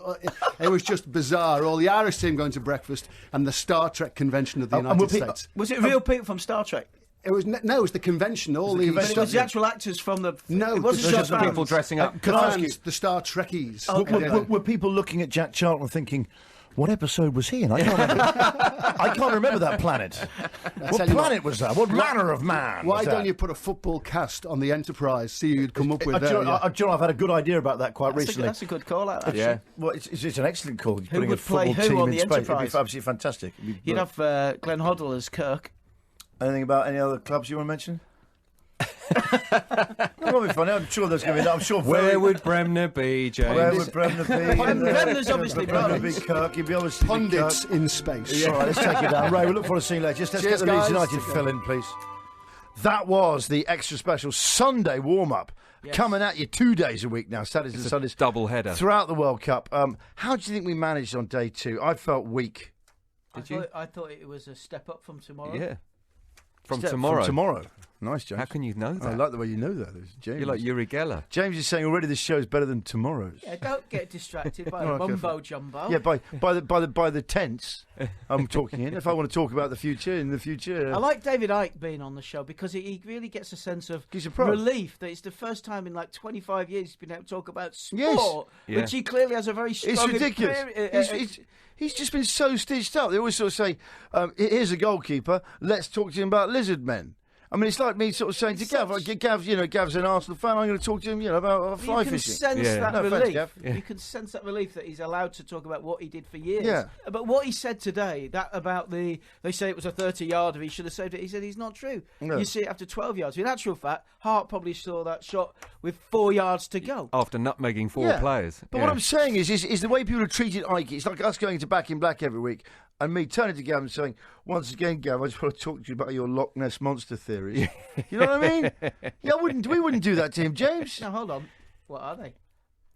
It was just bizarre. All the Irish team going to breakfast and the Star Trek convention of the United States. Was it real people from Star Trek? It was it was the convention. All the But it was the actual actors from the. No, it wasn't just the people dressing up. Can I ask you, the Star Trekkies. Were people looking at Jack Charlton thinking, what episode was he in? I can't remember that planet. What planet was that? What manner of man? Why don't you put a football cast on the Enterprise? See who you'd come up with. John, I've had a good idea about that quite recently. That's a good call out. Actually. Yeah. Well, it's an excellent call. Who would play who on the Enterprise? It'd be absolutely fantastic. You'd have Glenn Hoddle as Kirk. Anything about any other clubs you want to mention? That'll be funny. I'm sure there's going to be. I'm sure. Where would Bremner be, James? Where would Bremner be? Bremner's obviously Bremner be Kirk. He'd be obviously pundits in space. Yeah. All right, let's take it down. Ray, we look forward to seeing you later. Let's get the Leeds United fill in, please. That was the extra special Sunday warm-up. Yes. Coming at you 2 days a week now, Saturdays and Sundays. Double header. Throughout the World Cup. How do you think we managed on day 2? I felt weak. I thought it was a step up from tomorrow. Yeah. From tomorrow. Nice, James. How can you know that? I like the way you know that. James. You're like Uri Geller. James is saying already this show is better than tomorrow's. Yeah, don't get distracted by the mumbo jumbo. Yeah, by the tense I'm talking in. If I want to talk about the future, in the future. I like David Icke being on the show because he really gets a sense of relief that it's the first time in like 25 years he's been able to talk about sport, which he clearly has a very strong. It's ridiculous. He's just been so stitched up. They always sort of say, here's a goalkeeper, let's talk to him about lizard men. I mean, it's like me sort of saying to Gav, Gav's an Arsenal fan, I'm going to talk to him, about fly fishing. You can sense that relief. You can sense that relief that he's allowed to talk about what he did for years. Yeah. But what he said today, that about they say it was a 30-yarder, he should have saved it. He said it's not true. No. You see it after 12 yards. In actual fact, Hart probably saw that shot with 4 yards to go. After nutmegging four players. But what I'm saying is the way people have treated Ike, it's like us going to Back in Black every week and me turning to Gav and saying, once again, Gav, I just want to talk to you about your Loch Ness Monster theories. You know what I mean? Yeah, we wouldn't do that to him, James. Now, hold on. What are they?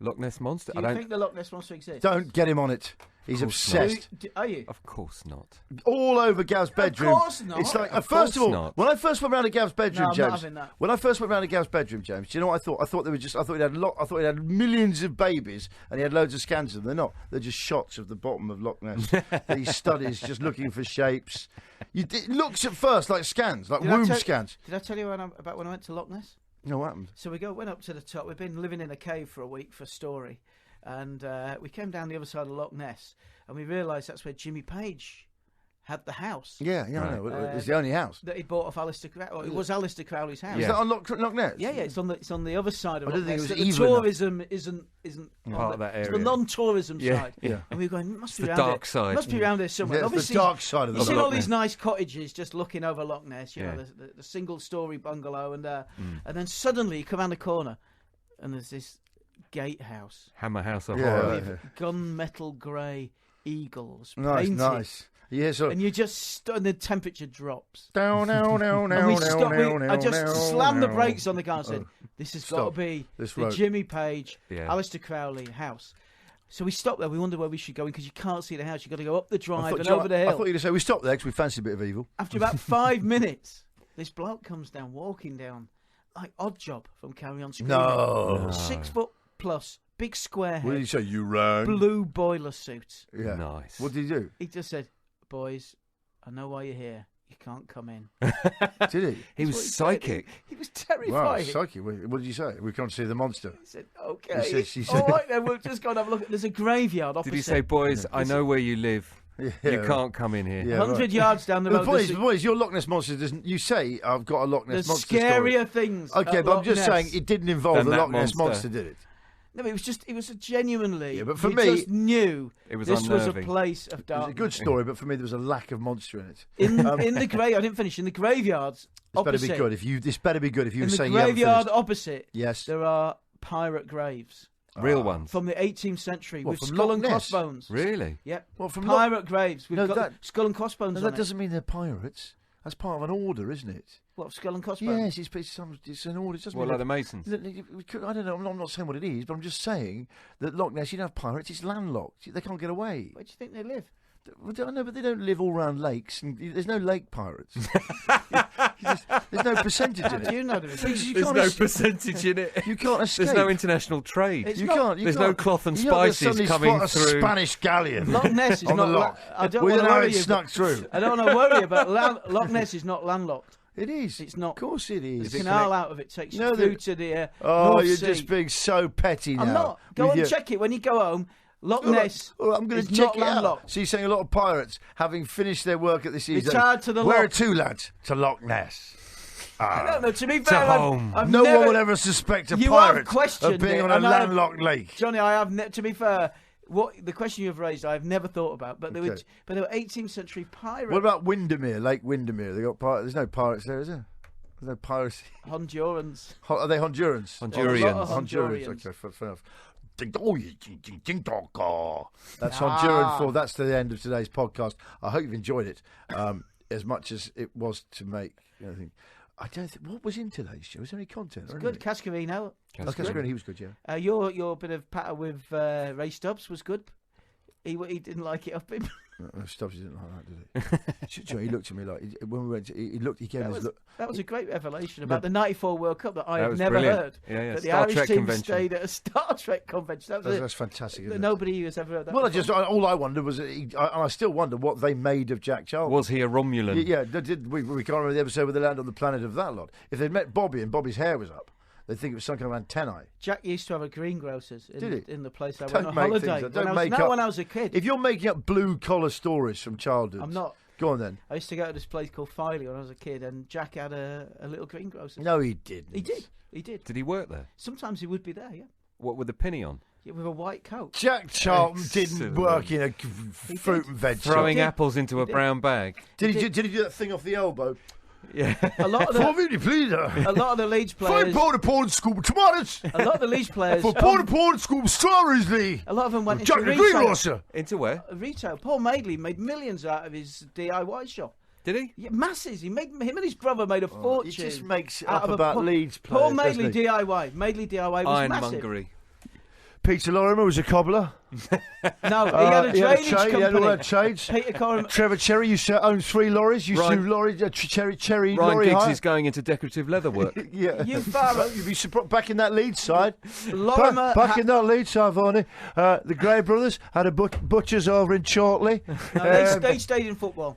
Loch Ness Monster? Do you think the Loch Ness Monster exists? Don't get him on it. He's obsessed. Are you? Of course not. All over Gav's bedroom. Of course not. It's like, first of all, when I first went round to Gav's bedroom, I'm James. not having that. When I first went round to Gav's bedroom, James, do you know what I thought? I thought he had millions of babies and he had loads of scans of them. They're not. They're just shots of the bottom of Loch Ness. He studies just looking for shapes. It looks at first like scans, like womb scans. Did I tell you about when I went to Loch Ness? No, what happened? So went up to the top. We've been living in a cave for a week for Story. And we came down the other side of Loch Ness, and we realised that's where Jimmy Page had the house. Yeah, I know. It's the only house that he bought off Alistair Crowley. Well, it was Alistair Crowley's house. Is that on Loch Ness? Yeah. It's on the other side of I Loch didn't Ness. think it was The even tourism isn't part of that area. It's the non-tourism side. Yeah. And we were going, it must be the around dark there. side. Must be around there somewhere. Yeah, it's Obviously, the dark side of the You've seen Loch all these Ness. nice cottages just looking over Loch Ness. You know, the single-story bungalow, and then suddenly you come around the corner, and there's this gatehouse. Hammer House of Horror. With gunmetal grey eagles Nice. painted. Yeah, so And you just and the temperature drops. No. And we stopped. I just slammed the brakes on the car and said, "This has got to be the Jimmy Page, Alistair Crowley house." So we stopped there. We wondered where we should go because you can't see the house. You've got to go up the drive and over the hill. I thought you were going to say we stopped there because we fancied a bit of evil. After about 5 minutes, this bloke comes down, walking down, like Oddjob from Carry On Screaming. No. 6 foot plus, big square head. What did he say? You ran. Blue boiler suit. Yeah. Nice. What did he do? He just said, "Boys, I know why you're here. You can't come in." Did he? He was psychic. He was terrifying. Wow, psychic. What did you say? We can't see the monster. He said, "Okay, She said, all right then. We'll just go and have a look. There's a graveyard opposite." Did he say, "Boys, I know where you live. You can't come in here." Yeah, 100 yards down the road. Boys, your Loch Ness monster doesn't. You say I've got a Loch Ness monster. There's scarier things. Okay, at but I'm Loch just Ness. saying it didn't involve Than the that Loch Ness monster. monster, did it? No, it was a genuinely. Yeah, but for we me, just knew it was this was a unnerving. place of It was darkness. a good story, but for me there was a lack of monster in it. In the grave, I didn't finish. In the graveyards opposite. This better be good. This better be good. If you were in the saying you haven't graveyard finished. opposite, Yes. there are pirate graves Real ones. from the 18th century What, with from skull Loch and Ness? crossbones. Really? Yep. What, from pirate graves with No, that- skull and crossbones No, on that it. doesn't mean they're pirates. That's part of an order, isn't it? What, skull and crossbones? Yes, it's an order. It doesn't Well, mean like that- the Masons. I don't know. I'm not saying what it is, but I'm just saying that Loch Ness, you don't have pirates. It's landlocked. They can't get away. Where do you think they live? Well, I know, but they don't live all around lakes, and there's no lake pirates. There's no percentage in it. How do you know there is? Because you There's can't no es- percentage in it. You can't escape. There's no international trade. It's You not- can't. There's no cloth and you're not gonna spices suddenly coming spot a through. Spanish galleon. Loch Ness is on not. the loch. I don't We want don't to know how worry it snuck through. I don't want to worry about Loch Ness is not landlocked. It is. It's not. Of course it is. The canal out of it takes No, you through to the Oh, North you're Sea. just being so petty now. I'm not. Go with and your- check it when you go home. Loch All right, Ness all right, I'm going is to check not it out. landlocked. So you're saying a lot of pirates, having finished their work at the season, Retired to the where loch. to, lads? To Loch Ness. I don't know. To be fair, I've No never, one would ever suspect a you pirate have questioned of being it, on a and I have- landlocked lake. Johnny, I have. To be fair, what the question you've raised, I've never thought about. But there were, Okay. 18th century pirates. What about Windermere, Lake Windermere? They got there's no pirates there, is there? There's no piracy. Hondurans? Are they Hondurans? Hondurians. A lot of Hondurans. Hondurians. Okay, fair enough. That's Honduran for. That's the end of today's podcast. I hope you've enjoyed it as much as it was to make. I don't think. What was in today's show? Was there any content? It's good. Cascarino. Cascarino, he was good. Yeah. Your bit of patter with Ray Stubbs was good. He didn't like it up him. Stubbs didn't like that, did he? He looked at me like when we went. He looked. He gave us look. That was a great revelation about the '94 World Cup that I had was never brilliant. heard. Yeah, That the Star Irish Trek team convention. stayed at a Star Trek convention. That's fantastic. Isn't it? Nobody has ever heard that. Well, before. all I wondered was, I still wonder what they made of Jack Charlton. Was he a Romulan? Yeah, we can't remember the episode where they landed on the planet of that lot. If they'd met Bobby and Bobby's hair was up, they'd think it was some kind of antennae. Jack used to have a greengrocers Did he? in the place I Don't went on make holiday. things up. When I was a kid. If you're making up blue collar stories from childhood, I'm not. Go on then. I used to go to this place called Filey when I was a kid, and Jack had a little greengrocer. No, he didn't. He did. He did. Did he work there? Sometimes he would be there. Yeah. What, with the penny on? Yeah, with a white coat. Jack Charlton didn't Excellent. work in a fruit and veg shop. Throwing apples into a brown bag. Did he do that thing off the elbow? Yeah. A lot of the a lot of the Leeds players. Porn school tomatoes. A lot of the Leeds players. Porn school strawberries, Lee. A lot of them went Jack into the retail. greengrocer. Into where? Retail. Paul Madeley made millions out of his DIY shop. Did he? Yeah, masses. Him and his brother made a fortune. He just makes it out up of about Leeds players. Paul Madeley doesn't he? DIY. Madeley DIY was massive. Ironmongery. Peter Lorimer was a cobbler. No, he had a drainage company. He had all that trades. Peter Coram. Trevor Cherry used to own 3 lorries. Used to lorry, Cherry Ryan lorry Giggs hire. is going into decorative leather work. Yeah. You far You'd be surprised. Back in that Leeds side. Lorimer Back in that Leeds side, Varney. The Gray brothers had a butcher's over in Chorley. No, they stayed in football.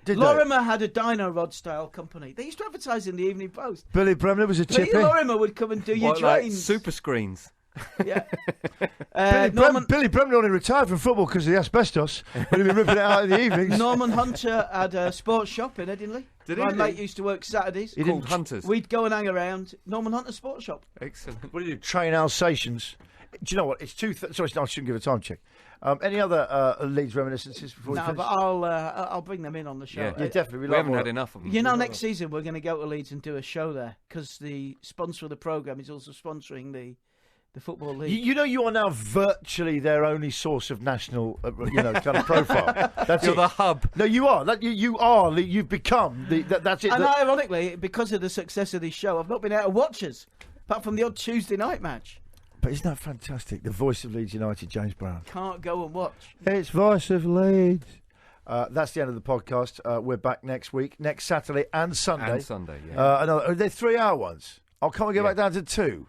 Did Lorimer had a Dino Rod style company. They used to advertise in the Evening Post. Billy Bremner was a Peter chippy. Lorimer would come and do your What, like drains. super screens? Yeah. Billy Bremner only retired from football because of the asbestos. When he'd been ripping it out in the evenings. Norman Hunter had a sports shop in Headingley. Did he? My mate used to work Saturdays. He called Hunters. We'd go and hang around Norman Hunter's sports shop. Excellent. What do you do? Train Alsatians. Do you know what? It's sorry, I shouldn't give a time check. Any other Leeds reminiscences before we No, finish? but I'll bring them in on the show. Yeah, definitely. We haven't had enough of them. You know, next season we're going to go to Leeds and do a show there because the sponsor of the programme is also sponsoring the Football League. You know, you are now virtually their only source of national, kind of profile. That's You're it. the hub. No, you are. You are. You've become the. That's it. And ironically, because of the success of this show, I've not been able to watch us, apart from the odd Tuesday night match. But isn't that fantastic? The voice of Leeds United, James Brown. Can't go and watch. It's voice of Leeds. That's the end of the podcast. We're back next week, next Saturday and Sunday. And Sunday, yeah. They're 3-hour ones. Oh, can't we go back down to 2?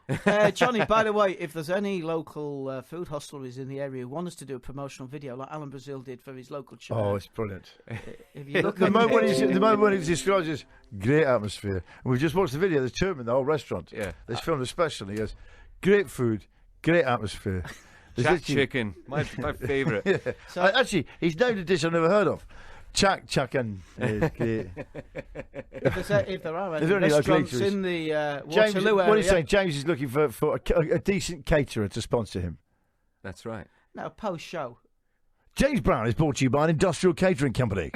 Johnny, by the way, if there's any local food hostelries in the area who want us to do a promotional video like Alan Brazil did for his local church. Oh, it's brilliant. If you look the moment when he describes this great atmosphere, and we've just watched the video, there's two of them in the whole restaurant. Yeah. They filmed a special, and he goes, great food, great atmosphere. Jack chicken, my favourite. Yeah. So, actually, he's named a dish I've never heard of. Jack chicken. If there are any restaurants in the Waterloo area. What are you saying? James is looking for a decent caterer to sponsor him. That's right. No, post-show. James Brown is brought to you by an industrial catering company.